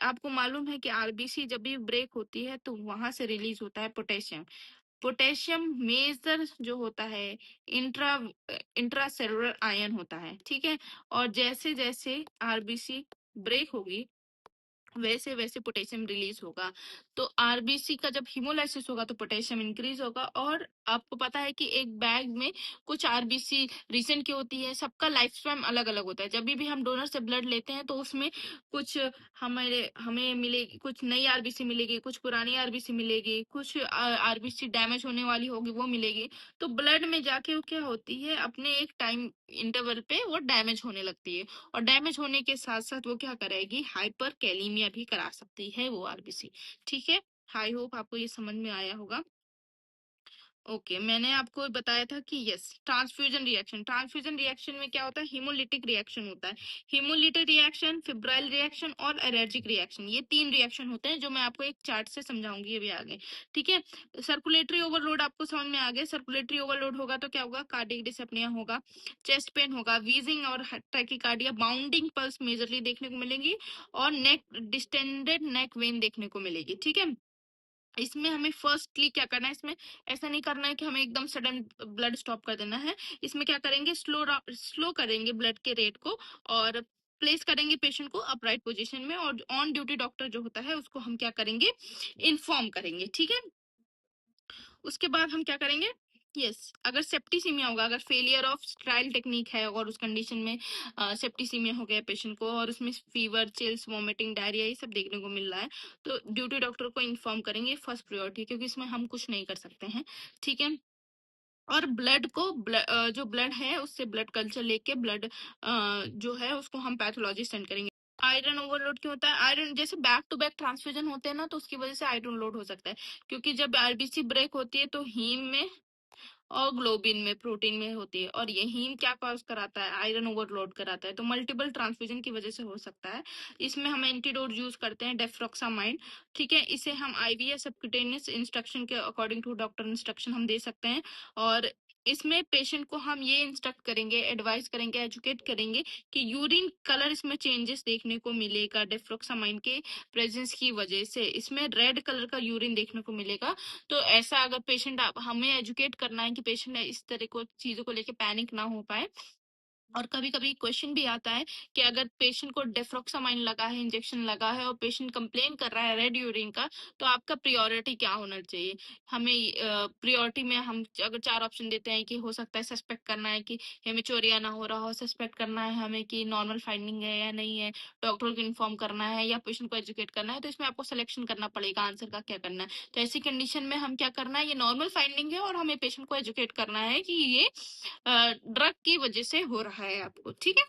आपको मालूम है कि आरबीसी जब भी ब्रेक होती है तो वहां से रिलीज होता है पोटेशियम। पोटेशियम मेजर जो होता है इंट्रा इंट्रासेलुलर आयन होता है, ठीक है। और जैसे जैसे आरबीसी ब्रेक होगी वैसे वैसे पोटेशियम रिलीज होगा। तो आरबीसी का जब हीमोलाइसिस होगा तो पोटेशियम इंक्रीज होगा। और आपको पता है कि एक बैग में कुछ आरबीसी रिसेंट की होती है, सबका लाइफ स्पैन अलग अलग होता है। जब भी हम डोनर से ब्लड लेते हैं तो उसमें कुछ हमें मिलेगी, कुछ नई आरबीसी मिलेगी, कुछ पुरानी आरबीसी मिलेगी, कुछ आरबीसी डैमेज होने वाली होगी वो मिलेगी। तो ब्लड में जाके वो क्या होती है, अपने एक टाइम इंटरवल पे वो डैमेज होने लगती है। और डैमेज होने के साथ साथ वो क्या करेगी, हाइपर कैलीमिया भी करा सकती है वो आरबीसी, ठीक है। आई होप आपको ये समझ में आया होगा। ओके, मैंने आपको बताया था कि yes, transfusion reaction, transfusion reaction में क्या होता है, हीमोलिटिक रिएक्शन होता है। हीमोलिटिक रिएक्शन, फिब्राइल रिएक्शन और एलर्जिक रिएक्शन, ये 3 रिएक्शन होते हैं जो मैं आपको एक चार्ट से समझाऊंगी अभी आगे, ठीक है। सर्कुलेटरी ओवरलोड आपको समझ में आ गया। सर्कुलेटरी ओवरलोड होगा तो क्या होगा, कार्डियक डिसएपनिया होगा, चेस्ट पेन होगा, वीजिंग और टैकीकार्डिया, बाउंडिंग पल्स मेजरली देखने को मिलेगी, और नेक डिस्टेंडेड नेक वेन देखने को मिलेगी, ठीक है। इसमें हमें फर्स्टली क्या करना है, इसमें ऐसा नहीं करना है कि हमें एकदम सडन ब्लड स्टॉप कर देना है। इसमें क्या करेंगे, स्लो करेंगे ब्लड के रेट को, और प्लेस करेंगे पेशेंट को अपराइट पोजीशन में, और ऑन ड्यूटी डॉक्टर जो होता है उसको हम क्या करेंगे, इन्फॉर्म करेंगे, ठीक है। उसके बाद हम क्या करेंगे, अगर सेप्टिसीमिया होगा, अगर फेलियर ऑफ स्ट्राइल टेक्निक है और उस कंडीशन में सेप्टिसीमिया हो गया पेशेंट को, और उसमें फीवर, चिल्स, वॉमिटिंग, डायरिया ये सब देखने को मिल रहा है, तो ड्यूटी डॉक्टर को इन्फॉर्म करेंगे फर्स्ट प्रायोरिटी, क्योंकि इसमें हम कुछ नहीं कर सकते हैं, ठीक है। और ब्लड को जो ब्लड है उससे ब्लड कल्चर लेके ब्लड जो है उसको हम पैथोलॉजी सेंड करेंगे। आयरन ओवरलोड क्यों होता है, आयरन जैसे बैक टू बैक ट्रांसफ्यूजन होते हैं ना, तो उसकी वजह से आयरन लोड हो सकता है। क्योंकि जब आरबीसी ब्रेक होती है तो हीम में और ग्लोबिन में, प्रोटीन में होती है, और ये हीम क्या कॉज कराता है, आयरन ओवरलोड कराता है। तो मल्टीपल ट्रांसफ्यूजन की वजह से हो सकता है। इसमें हम एंटीडोट यूज करते हैं डेफ्रोक्सामाइड, ठीक है। इसे हम आईवी या सबक्यूटेनियस इंस्ट्रक्शन के अकॉर्डिंग टू डॉक्टर इंस्ट्रक्शन हम दे सकते हैं। और इसमें पेशेंट को हम ये इंस्ट्रक्ट करेंगे, एडवाइस करेंगे, एजुकेट करेंगे कि यूरिन कलर इसमें चेंजेस देखने को मिलेगा डेफ्रोक्सामाइन के प्रेजेंस की वजह से, इसमें रेड कलर का यूरिन देखने को मिलेगा। तो ऐसा अगर पेशेंट, आप हमें एजुकेट करना है कि पेशेंट इस तरह को चीजों को लेके पैनिक ना हो पाए। और कभी कभी क्वेश्चन भी आता है कि अगर पेशेंट को डेफ्रोक्सामाइन लगा है, इंजेक्शन लगा है, और पेशेंट कंप्लेन कर रहा है रेड यूरिन का, तो आपका प्रायोरिटी क्या होना चाहिए। हमें प्रायोरिटी में हम अगर 4 ऑप्शन देते हैं कि हो सकता है सस्पेक्ट करना है कि हेमेचोरिया ना हो रहा हो, सस्पेक्ट करना है हमें कि नॉर्मल फाइंडिंग है या नहीं है, डॉक्टर को इन्फॉर्म करना है, या पेशेंट को एजुकेट करना है, तो इसमें आपको सिलेक्शन करना पड़ेगा आंसर का क्या करना है। तो ऐसी कंडीशन में हम क्या करना है, ये नॉर्मल फाइंडिंग है और हमें पेशेंट को एजुकेट करना है कि ये ड्रग की वजह से हो रहा है आपको, ठीक है।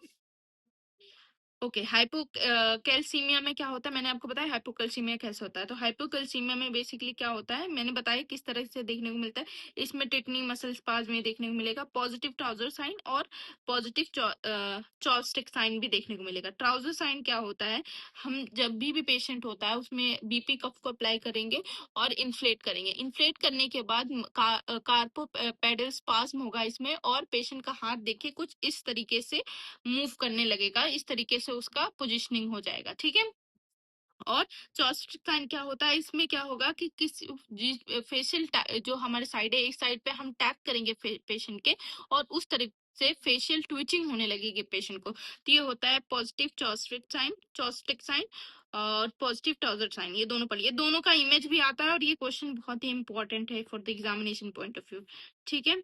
ओके, हाइपोकैल्सीमिया में क्या होता है, मैंने आपको बताया हाइपोकैल्सीमिया कैसे होता है। तो हाइपोकैल्सीमिया में बेसिकली क्या होता है, मैंने बताया किस तरह से देखने को मिलता है। इसमें टिटनी मसल स्पाज में देखने को मिलेगा, पॉजिटिव ट्राउजर साइन और पॉजिटिव चॉपस्टिक साइन भी देखने को मिलेगा। ट्राउजर साइन क्या होता है, हम जब भी पेशेंट होता है उसमें बीपी कफ को अप्लाई करेंगे और इन्फ्लेट करेंगे। इन्फ्लेट करने के बाद कार्पो पेडल स्पाज्म होगा इसमें, और पेशेंट का हाथ देखिए कुछ इस तरीके से मूव करने लगेगा, इस तरीके से उसका पोजिशनिंग हो जाएगा, ठीक है। और चॉपस्टिक साइन क्या होता है, इसमें क्या होगा कि फेशियल जो हमारे साइड है, एक साइड पे हम टैप करेंगे पेशेंट के, और उस तरीके से फेशियल ट्विचिंग होने लगेगी पेशेंट को। तो ये होता है पॉजिटिव चॉपस्टिक साइन और पॉजिटिव ट्राउजर साइन, ये दोनों पढ़िए, दोनों का इमेज भी आता है, और ये क्वेश्चन बहुत ही इंपॉर्टेंट है for the examination point of view, ठीक है।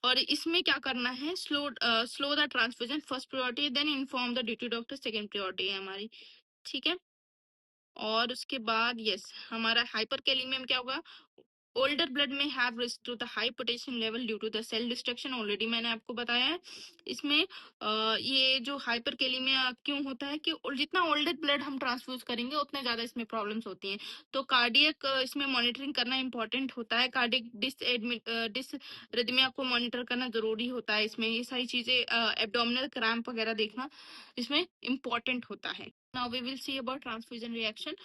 और इसमें क्या करना है, slow the transfusion first priority, then inform the duty doctor second priority है हमारी, ठीक है। और उसके बाद हमारा हाइपरकैलिमिया में क्या होगा, ओल्डर ब्लड में have risk to the high potassium level due to the cell destruction, already मैंने आपको बताया है। इसमें ये जो हाइपरकैलिमिया क्यों होता है कि जितना ओल्डर ब्लड हम ट्रांसफ्यूज करेंगे उतने ज्यादा इसमें प्रॉब्लम्स होती हैं। तो कार्डियक इसमें मॉनिटरिंग करना इंपॉर्टेंट होता है, कार्डियक डिसरिथमिया को मॉनिटर करना जरूरी होता है। इसमें ये सारी चीजें, एब्डोमिनल क्रैम्प वगैरह देखना इसमें इम्पोर्टेंट होता है। Now we will see about transfusion reaction.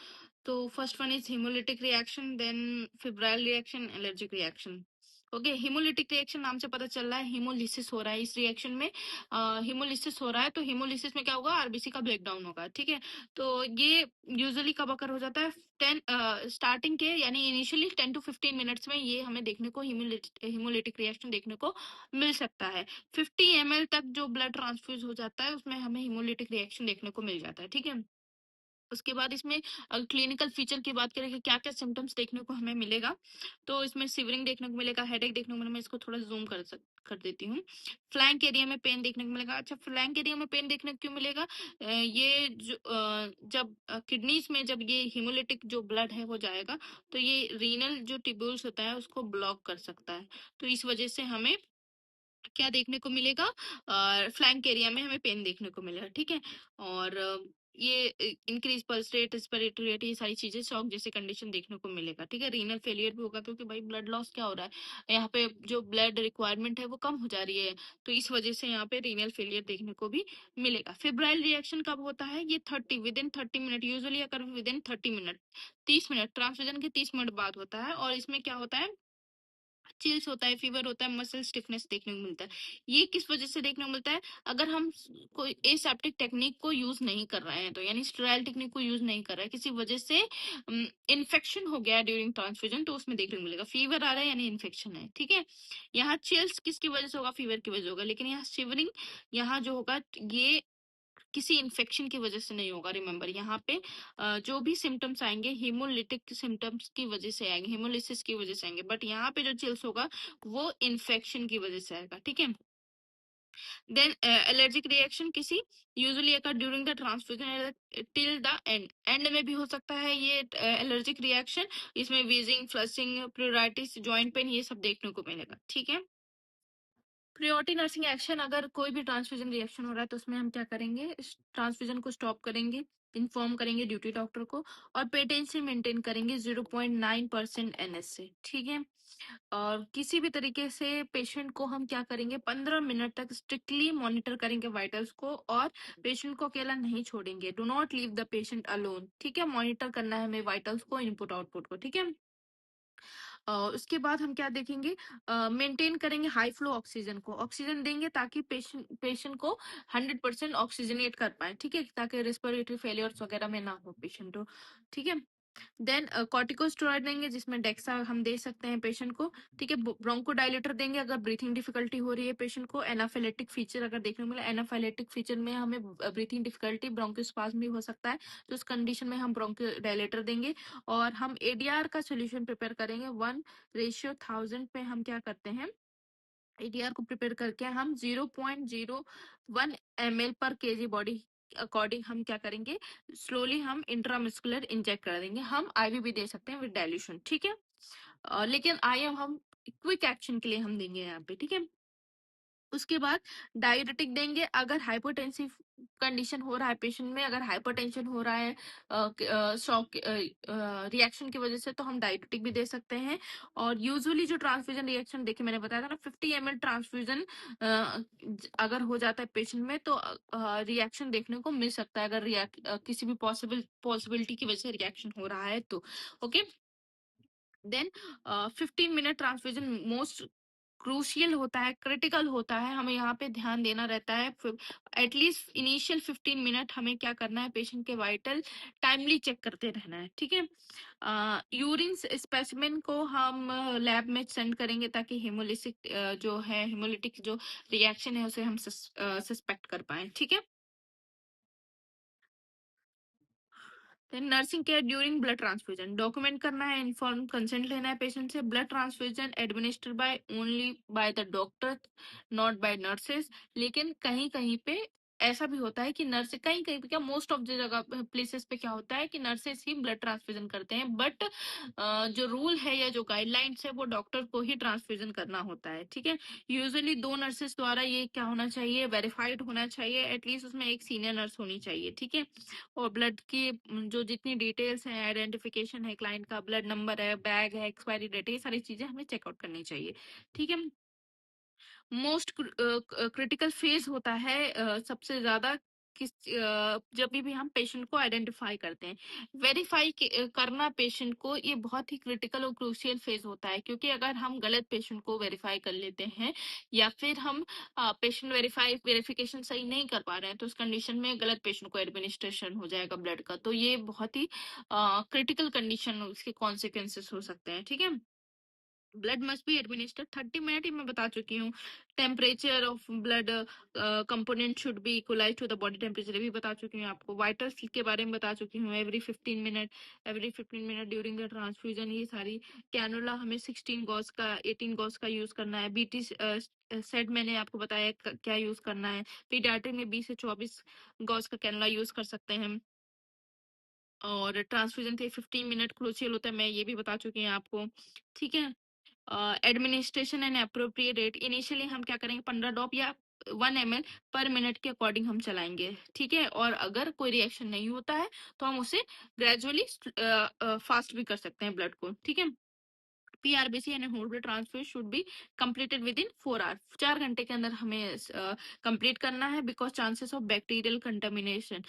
तो first one is hemolytic reaction, then febrile reaction, allergic reaction. Okay, haemolytic reaction नाम से पता चल रहा है हिमोलिसिस हो रहा है इस रिएक्शन में। हिमोलिसिस हो रहा है तो हिमोलिसिस में क्या होगा, आरबीसी का ब्रेकडाउन होगा, ठीक है। तो ये यूजुअली कब अकर हो जाता है, 10 स्टार्टिंग के यानी इनिशियली 10 to 15 मिनट्स में ये हमें देखने को हिमोलिटिक रिएक्शन देखने को मिल सकता है। 50 ml तक जो ब्लड ट्रांसफ्यूज हो जाता है उसमें हमें हिमोलिटिक रिएक्शन देखने को मिल जाता है, ठीक है। उसके बाद इसमें क्लिनिकल फीचर की बात करें कि क्या क्या सिम्टम्स देखने को हमें मिलेगा, तो इसमें सिवरिंग देखने को मिलेगा, हेडेक देखने को मिलेगा। मैं इसको थोड़ा जूम कर देती हूँ। फ्लैंक एरिया में पेन देखने को मिलेगा। अच्छा, फ्लैंक एरिया में पेन देखने को क्यों मिलेगा, ये जो जब किडनीज में जब ये हिमोलिटिक जो ब्लड है हो जाएगा तो ये रीनल जो ट्यूब्यूल्स होता है उसको ब्लॉक कर सकता है, तो इस वजह से हमें क्या देखने को मिलेगा, फ्लैंक एरिया में हमें पेन देखने को मिलेगा, ठीक है। और ये increase pulse rate, respiratory rate, ये सारी चीजें शॉक जैसे कंडीशन देखने को मिलेगा, ठीक है। रीनल फेलियर भी होगा क्योंकि भाई ब्लड लॉस क्या हो रहा है यहाँ पे, जो ब्लड रिक्वायरमेंट है वो कम हो जा रही है, तो इस वजह से यहाँ पे रीनल फेलियर देखने को भी मिलेगा। फिब्राइल रिएक्शन कब होता है, ये 30 मिनट यूजुअली अगर with in 30 minute, 30 minute transfusion के 30 मिनट बाद होता है। और इसमें क्या होता है, चिल्स होता है, फीवर होता है, मसल स्टिफनेस देखने को मिलता है। ये किस वजह से देखने को मिलता है, अगर हम कोई एसेप्टिक टेक्निक को यूज नहीं कर रहे हैं तो, यानी स्टेराइल टेक्निक को यूज नहीं कर रहे हैं, किसी वजह से इन्फेक्शन हो गया ड्यूरिंग ट्रांसफ्यूजन, तो उसमें देखने को मिलेगा। फीवर आ रहा है यानी इन्फेक्शन है, ठीक है। यहाँ चिल्स किसकी वजह से होगा, फीवर की वजह से होगा, लेकिन यहाँ शिवरिंग यहाँ जो होगा ये किसी इन्फेक्शन की वजह से नहीं होगा। रिमेम्बर यहाँ पे जो भी सिम्टम्स आएंगे हिमोलिटिक सिम्टम्स की वजह से आएंगे, हिमोलिसिस की वजह से आएंगे, बट यहाँ पे जो चिल्स होगा वो इन्फेक्शन की वजह से आएगा, ठीक है। देन एलर्जिक रिएक्शन किसी usually occur during the transfusion till the end, and में भी हो सकता है ये एलर्जिक रिएक्शन। इसमें वीजिंग, फ्लशिंग, प्लूराइटिस, जॉइंट पेन, ये सब देखने को मिलेगा, ठीक है। प्रियोरिटी नर्सिंग एक्शन, अगर कोई भी ट्रांसफ्यूजन रिएक्शन हो रहा है तो उसमें हम क्या करेंगे, ट्रांसफ्यूजन को स्टॉप करेंगे, इन्फॉर्म करेंगे ड्यूटी डॉक्टर को, और पेटेंसी मेंटेन करेंगे 0.9% एनएस से, ठीक है। और किसी भी तरीके से पेशेंट को हम क्या करेंगे, 15 मिनट तक स्ट्रिक्टली मॉनिटर करेंगे वाइटल्स को, और पेशेंट को अकेला नहीं छोड़ेंगे। Do not leave the patient alone, ठीक है। मॉनिटर करना है हमें वाइटल्स को, इनपुट आउटपुट को, ठीक है। उसके बाद हम क्या देखेंगे, मेंटेन करेंगे हाई फ्लो ऑक्सीजन को, ऑक्सीजन देंगे ताकि पेशेंट को 100% ऑक्सीजनेट कर पाए, ठीक है, ताकि रेस्पिरेटरी फेलियर्स वगैरह में ना हो पेशेंट को, ठीक है। देन कॉर्टिकोस्टेरॉइड देंगे जिसमें डेक्सा हम दे सकते हैं पेशेंट को, ठीक है। ब्रोंकोडायलेटर देंगे अगर ब्रीथिंग डिफिकल्टी हो रही है पेशेंट को। एनाफिलेटिक फीचर अगर देखने को मिले, एनाफिलेटिक फीचर में हमें ब्रीथिंग डिफिकल्टी, ब्रोंकोस्पाज्म भी हो सकता है, तो उस कंडीशन में हम ब्रोंकोडायलेटर देंगे। और हम एडीआर का सोल्यूशन प्रिपेयर करेंगे 1:1000 पे। हम क्या करते हैं, एडीआर को प्रिपेयर करके हम 0.01 ml पर केजी बॉडी अकॉर्डिंग हम क्या करेंगे, स्लोली हम इंट्रामस्कुलर इंजेक्ट कर देंगे। हम आईवी भी दे सकते हैं विद डाइल्यूशन, ठीक है। लेकिन आईएम हम क्विक एक्शन के लिए हम देंगे यहाँ पे, ठीक है। उसके बाद डायरेटिक देंगे अगर हाइपोटेंसिव कंडीशन हो रहा है पेशेंट में, अगर हाइपरटेंशन हो रहा है शॉक रिएक्शन की वजह से, तो हम डायरेटिक भी दे सकते हैं। और यूजुअली जो ट्रांसफ्यूजन रिएक्शन देखिए मैंने बताया था ना, 50 ml ट्रांसफ्यूजन अगर हो जाता है पेशेंट में तो रिएक्शन देखने को मिल सकता है, अगर किसी भी पॉसिबिलिटी की वजह से रिएक्शन हो रहा है तो, okay. Then 15 minute transfusion most crucial होता है, क्रिटिकल होता है, हमें यहाँ पे ध्यान देना रहता है। एटलीस्ट इनिशियल 15 मिनट हमें क्या करना है, पेशेंट के वाइटल टाइमली चेक करते रहना है, ठीक है। यूरिन स्पेसिमेन को हम लैब में सेंड करेंगे ताकि हेमोलिसिक जो है, हेमोलिटिक जो रिएक्शन है उसे हम सस्पेक्ट कर पाए, ठीक है। Then nursing care during blood transfusion, document करना है, इन्फॉर्म कंसेंट लेना है पेशेंट से। Blood transfusion administered by only by the doctor, not by nurses. लेकिन कहीं कहीं पे ऐसा भी होता है कि नर्स, कहीं कहीं पे क्या, मोस्ट ऑफ द जगह प्लेसेस पे क्या होता है कि नर्सेस ही ब्लड ट्रांसफ्यूजन करते हैं, बट जो रूल है या जो गाइडलाइंस है वो डॉक्टर को ही ट्रांसफ्यूजन करना होता है, ठीक है। यूजुअली 2 नर्सेस द्वारा ये क्या होना चाहिए, वेरीफाइड होना चाहिए, एटलीस्ट उसमें एक सीनियर नर्स होनी चाहिए, ठीक है। और ब्लड की जो जितनी डिटेल्स हैं, आइडेंटिफिकेशन है, क्लाइंट का ब्लड नंबर है, बैग है, एक्सपायरी डेट है, ये सारी चीजें हमें चेकआउट करनी चाहिए, ठीक है। मोस्ट क्रिटिकल फेज होता है सबसे ज्यादा जब भी हम पेशेंट को आइडेंटिफाई करते हैं, वेरीफाई करना पेशेंट को, ये बहुत ही क्रिटिकल और क्रूशियल फेज होता है, क्योंकि अगर हम गलत पेशेंट को वेरीफाई कर लेते हैं या फिर हम पेशेंट वेरिफिकेशन सही नहीं कर पा रहे हैं, तो उस कंडीशन में गलत पेशेंट को एडमिनिस्ट्रेशन हो जाएगा ब्लड का, तो ये बहुत ही क्रिटिकल कंडीशन, उसके कॉन्सिक्वेंसेस हो सकते हैं। ठीक है, blood must be administered 30 minute, मैं बता चुकी हूँ। Temperature of blood component should be equalise to the body temperature, भी बता चुकी हूँ आपको। वाइटल्स के बारे में बता चुकी हूँ, every 15 minute during the transfusion, ये सारी। कैनुला हमें 16 गॉस का 18 गॉस का यूज करना है। बीटी सेट मैंने आपको बताया क्या यूज करना है। पीडियाट्रिक में 20 से 24 गॉस का कैनुला यूज कर सकते हैं। और ट्रांसफ्यूजन के 15 मिनट क्रूशियल होता है, मैं ये भी बता चुकी हूँ आपको। ठीक है, administration and appropriate rate, initially हम क्या करेंगे, 15 ड्रॉप या 1 ml पर मिनट के अकॉर्डिंग हम चलाएंगे। ठीक है, और अगर कोई रिएक्शन नहीं होता है तो हम उसे ग्रेजुअली फास्ट भी कर सकते हैं ब्लड को। ठीक है, पीआरबीसी यानी whole blood transfusion should be completed within 4 hour, 4 घंटे के अंदर हमें कंप्लीट करना है, because chances of bacterial contamination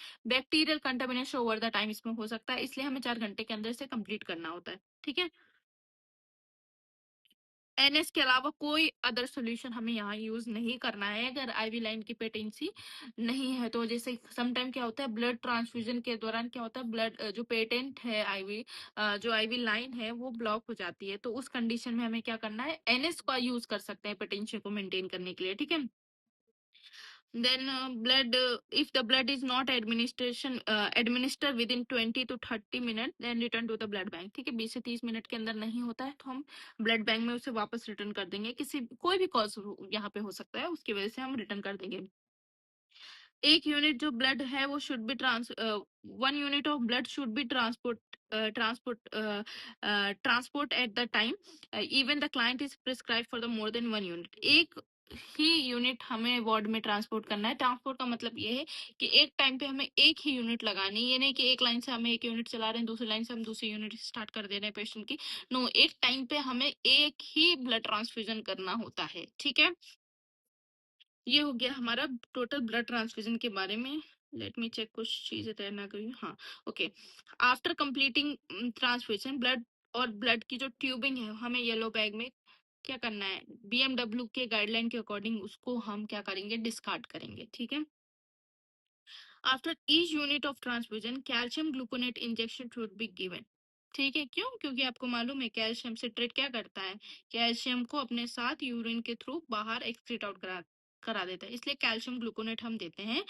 over the time इसमें हो सकता है, इसलिए हमें 4 घंटे के अंदर से कंप्लीट करना होता है। ठीक है, एनएस के अलावा कोई अदर सोल्यूशन हमें यहाँ यूज नहीं करना है अगर आईवी लाइन की पेटेंसी नहीं है तो। जैसे समटाइम क्या होता है, ब्लड ट्रांसफ्यूजन के दौरान क्या होता है, ब्लड जो पेटेंट है आईवी, जो आईवी लाइन है वो ब्लॉक हो जाती है, तो उस कंडीशन में हमें क्या करना है, एनएस का यूज कर सकते हैं पेटेंशियल को मेंटेन करने के लिए। ठीक है, then if the blood is not administered within 20 to 30 minutes, then return to the blood bank। ठीक है, 20 से 30 मिनट के अंदर नहीं होता है तो हम ब्लड बैंक में उसे वापस रिटर्न कर देंगे, कोई भी कॉज यहाँ पे हो सकता है, उसकी वजह से हम रिटर्न कर देंगे। एक यूनिट जो ब्लड है वो should be 1 unit of blood should be transport at the time even the client is prescribe for the more than 1 unit। एक ही यूनिट हमें वार्ड में ट्रांसपोर्ट करना है। ट्रांसपोर्ट का मतलब ये है कि एक टाइम पे हमें एक ही यूनिट लगानी है, ये नहीं कि एक लाइन से हमें एक यूनिट चला रहे हैं, दूसरी लाइन से हम दूसरी यूनिट स्टार्ट कर दे रहे हैं पेशेंट की। नो, एक टाइम पे हमें एक ही ब्लड ट्रांसफ्यूजन करना होता है। ठीक है, ये हो गया हमारा टोटल ब्लड ट्रांसफ्यूजन के बारे में। लेट मी चेक कुछ चीजें तय ना करी। हाँ, okay. After completing transfusion blood, और ब्लड की जो ट्यूबिंग है हमें येलो बैग में क्या करना है, बीएमडब्ल्यू के गाइडलाइन के अकॉर्डिंग उसको हम क्या करेंगे, डिस्कार्ड करेंगे। ठीक है, after each unit of transfusion calcium gluconate injection should be given. ठीक है, क्यों, क्योंकि आपको मालूम है कैल्शियम सिट्रेट क्या करता है, कैल्शियम को अपने साथ यूरिन के थ्रू बाहर एक्सक्रीट आउट करा देता है, इसलिए कैल्शियम ग्लूकोनेट हम देते हैं।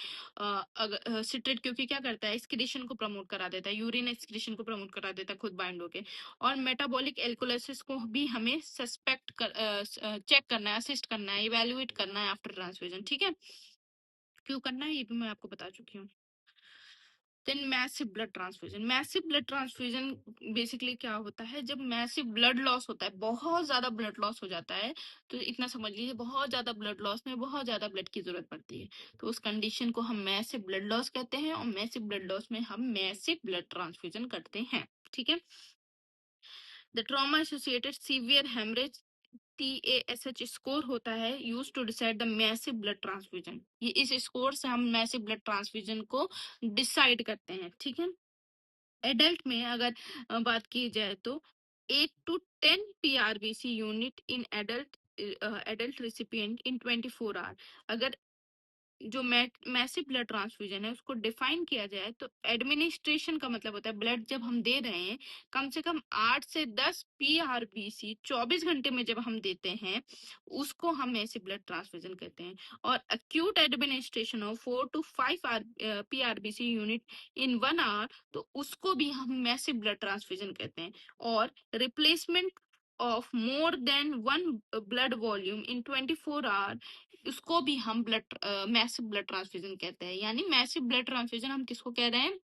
अगर सिट्रेट क्योंकि क्या करता है, एक्सक्रीशन को प्रमोट करा देता है, यूरिन एक्सक्रीशन को प्रमोट करा देता है खुद बाइंड होके। और मेटाबॉलिक एल्कोलाइसिस को भी हमें चेक करना है, असिस्ट करना है, इवेल्युएट करना है आफ्टर ट्रांसफ्यूजन। ठीक है, क्यों करना है ये भी मैं आपको बता चुकी हूँ। Then massive blood transfusion basically क्या होता है, जब मैसिव ब्लड लॉस होता है, बहुत ज्यादा ब्लड लॉस हो जाता है, तो इतना समझ लीजिए बहुत ज्यादा ब्लड लॉस में बहुत ज्यादा ब्लड की जरूरत पड़ती है, तो उस कंडीशन को हम मैसिव ब्लड लॉस कहते हैं, और मैसिव ब्लड लॉस में हम मैसिव ब्लड ट्रांसफ्यूजन करते हैं। ठीक है, the trauma associated severe haemorrhage TASH score होता है use to decide the massive blood transfusion, ये इस स्कोर से हम मैसिव ब्लड ट्रांसफ्यूजन को डिसाइड करते हैं। ठीक है, एडल्ट में अगर बात की जाए तो 8 to 10 PRBC unit in adult recipient in 24 hour. अगर जो मैसिव ब्लड ट्रांसफ्यूजन है उसको डिफाइन किया जाए तो एडमिनिस्ट्रेशन का मतलब होता है ब्लड जब हम दे रहे हैं कम से कम 8 से 10 PRBC 24 घंटे में जब हम देते हैं उसको हम मैसिव ब्लड ट्रांसफ्यूजन कहते हैं। और acute administration of 4 to 5 PRBC unit in 1 hour, तो उसको भी हम मैसिव ब्लड ट्रांसफ्यूजन कहते हैं। और replacement of more than 1 blood volume in 24 hour, उसको भी हम मैसिव ब्लड ट्रांसफ्यूजन कहते हैं। यानी मैसिव ब्लड ट्रांसफ्यूजन हम किसको कह रहे हैं,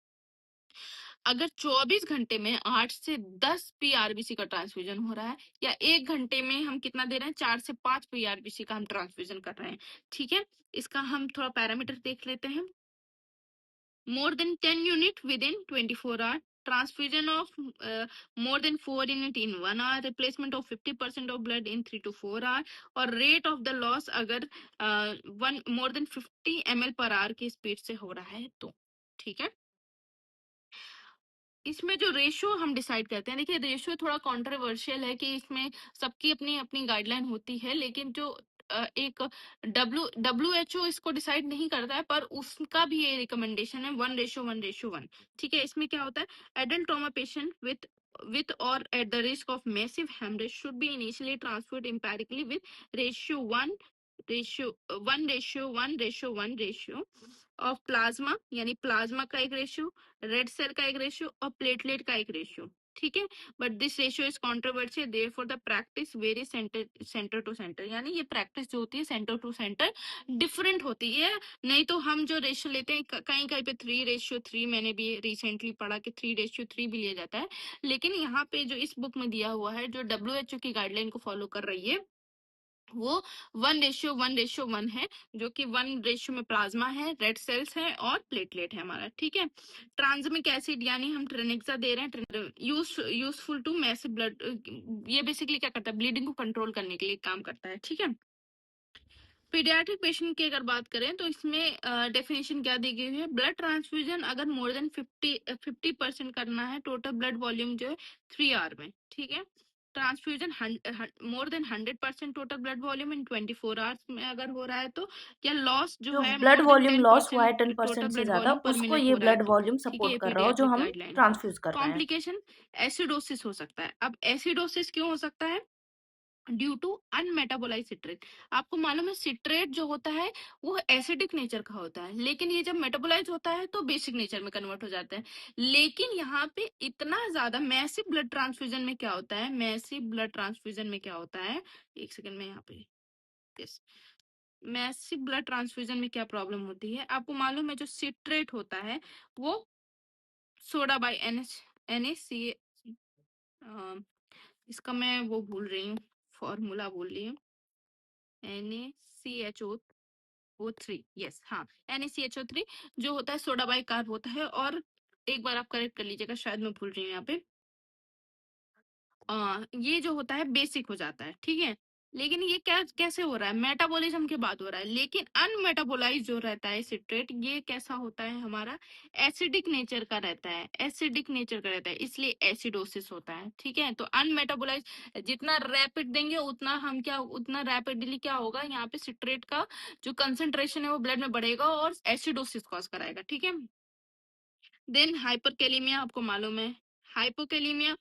अगर 24 घंटे में 8 से 10 PRBC का ट्रांसफ्यूजन हो रहा है, या 1 घंटे में हम कितना दे रहे हैं, 4 से 5 PRBC का हम ट्रांसफ्यूजन कर रहे हैं। ठीक है, इसका हम थोड़ा पैरामीटर देख लेते हैं। More than 10 unit within 24 hour, transfusion of more than 4 unit in 1 hour, replacement of 50% of blood in 3 to 4 hour, और rate of the loss अगर one more than 50 ml per hour की स्पीड से हो रहा है तो, ठीक है। इसमें जो रेशियो हम डिसाइड करते हैं, देखिए रेशियो थोड़ा कंट्रोवर्शियल है कि इसमें सबकी अपनी अपनी गाइडलाइन होती है, लेकिन जो एक डब्ल्यू इसको डिसाइड नहीं करता है, पर उसका भी ये रिकमेंडेशन है 1:1:1। ठीक है, इसमें क्या होता है, adult trauma patient with or at the risk of massive hemorrhage should be initially transferred empirically with ratio 1 ratio 1:1:1 ratio of plasma, यानी प्लाज्मा का एक रेशियो, रेड सेल का एक रेशियो और प्लेटलेट का एक रेशियो। ठीक है, but this ratio is controversial, therefore the practice very center to center, यानी ये प्रैक्टिस जो होती है सेंटर टू सेंटर डिफरेंट होती है। नहीं तो हम जो रेशियो लेते हैं कहीं कहीं पे 3:3, मैंने भी रिसेंटली पढ़ा कि 3:3 भी लिया जाता है, लेकिन यहाँ पे जो इस बुक में दिया हुआ है, जो डब्ल्यू की गाइडलाइन को फॉलो कर रही है, वो 1:1:1 है, जो कि 1 रेशियो में प्लाज्मा है, रेड सेल्स है और प्लेटलेट है हमारा। ठीक है, ट्रांसमिक एसिड यानी हम ट्रेनेक्सा दे रहे हैं, यूजफुल टू मैसिव ब्लड, ये बेसिकली क्या करता है, ब्लीडिंग को कंट्रोल करने के लिए काम करता है। ठीक है, पीडियाट्रिक पेशेंट की अगर बात करें तो इसमें डेफिनेशन क्या दी गई है, ब्लड ट्रांसफ्यूजन अगर मोर देन 50% करना है टोटल ब्लड वॉल्यूम जो है 3 आवर में। ठीक है, transfusion more than 100% total blood volume in 24 hours में अगर हो रहा है तो, या लॉस जो जो है blood more than volume loss हुआ है 10% टोटल 10% से ब्लड ज्यादा, वॉल्यूम पर उसको मिनट ये हो रहा है ब्लड तो। वॉल्यूम ठीक है, सपोर्ट ये कर रहा हो जो पीडियाट्रिक हम गाइडलाइन है। ट्रांसफ्यूज कर रहे हैं। कॉम्प्लिकेशन, एसिडोसिस हो सकता है। अब एसिडोसिस क्यों हो सकता है, ड्यू टू अनमेटाबोलाइज सिट्रेट। आपको मालूम है सिट्रेट जो होता है वो एसिडिक नेचर का होता है, लेकिन ये जब मेटाबोलाइज होता है तो बेसिक नेचर में कन्वर्ट हो जाता है। लेकिन यहाँ पे इतना ज्यादा मैसिव ब्लड ट्रांसफ्यूजन में क्या होता है, मैसिव ब्लड ट्रांसफ्यूजन में क्या होता है, एक सेकंड में यहाँ पे, यस, मैसिव ब्लड ट्रांसफ्यूजन में क्या प्रॉब्लम होती है, आपको मालूम है जो सिट्रेट होता है वो सोडा बाई NaC, इसका मैं वो भूल रही हूँ, फॉर्मूला भूल रही हूँ, NaCHO3, यस हाँ, NaCHO3 जो होता है सोडा बाई कार्ब होता है। और एक बार आप करेक्ट कर लीजिएगा, शायद मैं भूल रही हूँ यहाँ पे, ये जो होता है बेसिक हो जाता है। ठीक है, लेकिन ये क्या कैसे हो रहा है, मेटाबॉलिज्म के बाद हो रहा है, लेकिन अनमेटाबोलाइज जो रहता है सिट्रेट, ये कैसा होता है हमारा, एसिडिक नेचर का रहता है, एसिडिक नेचर का रहता है, इसलिए एसिडोसिस होता है। ठीक है, तो अनमेटाबोलाइज जितना रैपिड देंगे उतना हम क्या, उतना रैपिडली क्या होगा, यहाँ पे सिट्रेट का जो कंसेंट्रेशन है वो ब्लड में बढ़ेगा और एसिडोसिस कॉज कराएगा। ठीक है, देन हाइपरकैलेमिया आपको मालूम है, हाइपोकैलेमिया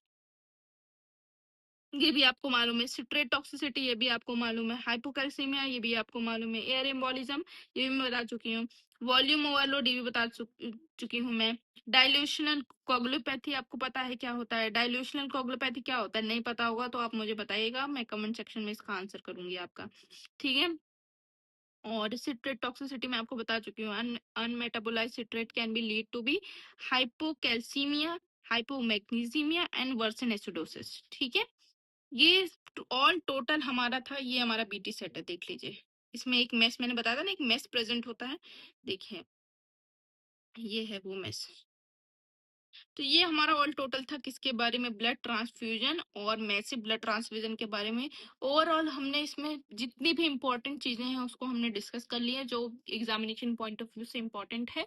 ये भी आपको मालूम है, सिट्रेट टॉक्सिसिटी ये भी आपको मालूम है, हाइपोकैल्सीमिया ये भी आपको मालूम है, एयर एम्बोलिज्म ये भी मैं बता चुकी हूँ, वॉल्यूम ओवरलोड ये भी बता चुकी हूँ मैं। डाइल्यूशनल कोगुलोपैथी आपको पता है क्या होता है, डाइल्यूशनल कोगुलोपैथी क्या होता है, नहीं पता होगा तो आप मुझे बताइएगा, मैं कमेंट सेक्शन में इसका आंसर करूंगी आपका। ठीक है, और सिट्रेट टॉक्सिसिटी मैं आपको बता चुकी हूँ, unmetabolized citrate can be lead to be hypocalcemia, hypomagnesemia and worsen acidosis. ठीक है, ये ऑल टोटल हमारा था, ये हमारा बीटी सेट है, देख लीजिए। इसमें एक मेस मैंने बताया था ना, एक मेस प्रेजेंट होता है, देखिए ये है वो मेस। तो ये हमारा ऑल टोटल था किसके बारे में, ब्लड ट्रांसफ्यूजन और मैसिव ब्लड ट्रांसफ्यूजन के बारे में। ओवरऑल हमने इसमें जितनी भी इंपॉर्टेंट चीजें हैं उसको हमने डिस्कस कर लिया जो एग्जामिनेशन पॉइंट ऑफ व्यू से इम्पोर्टेंट है।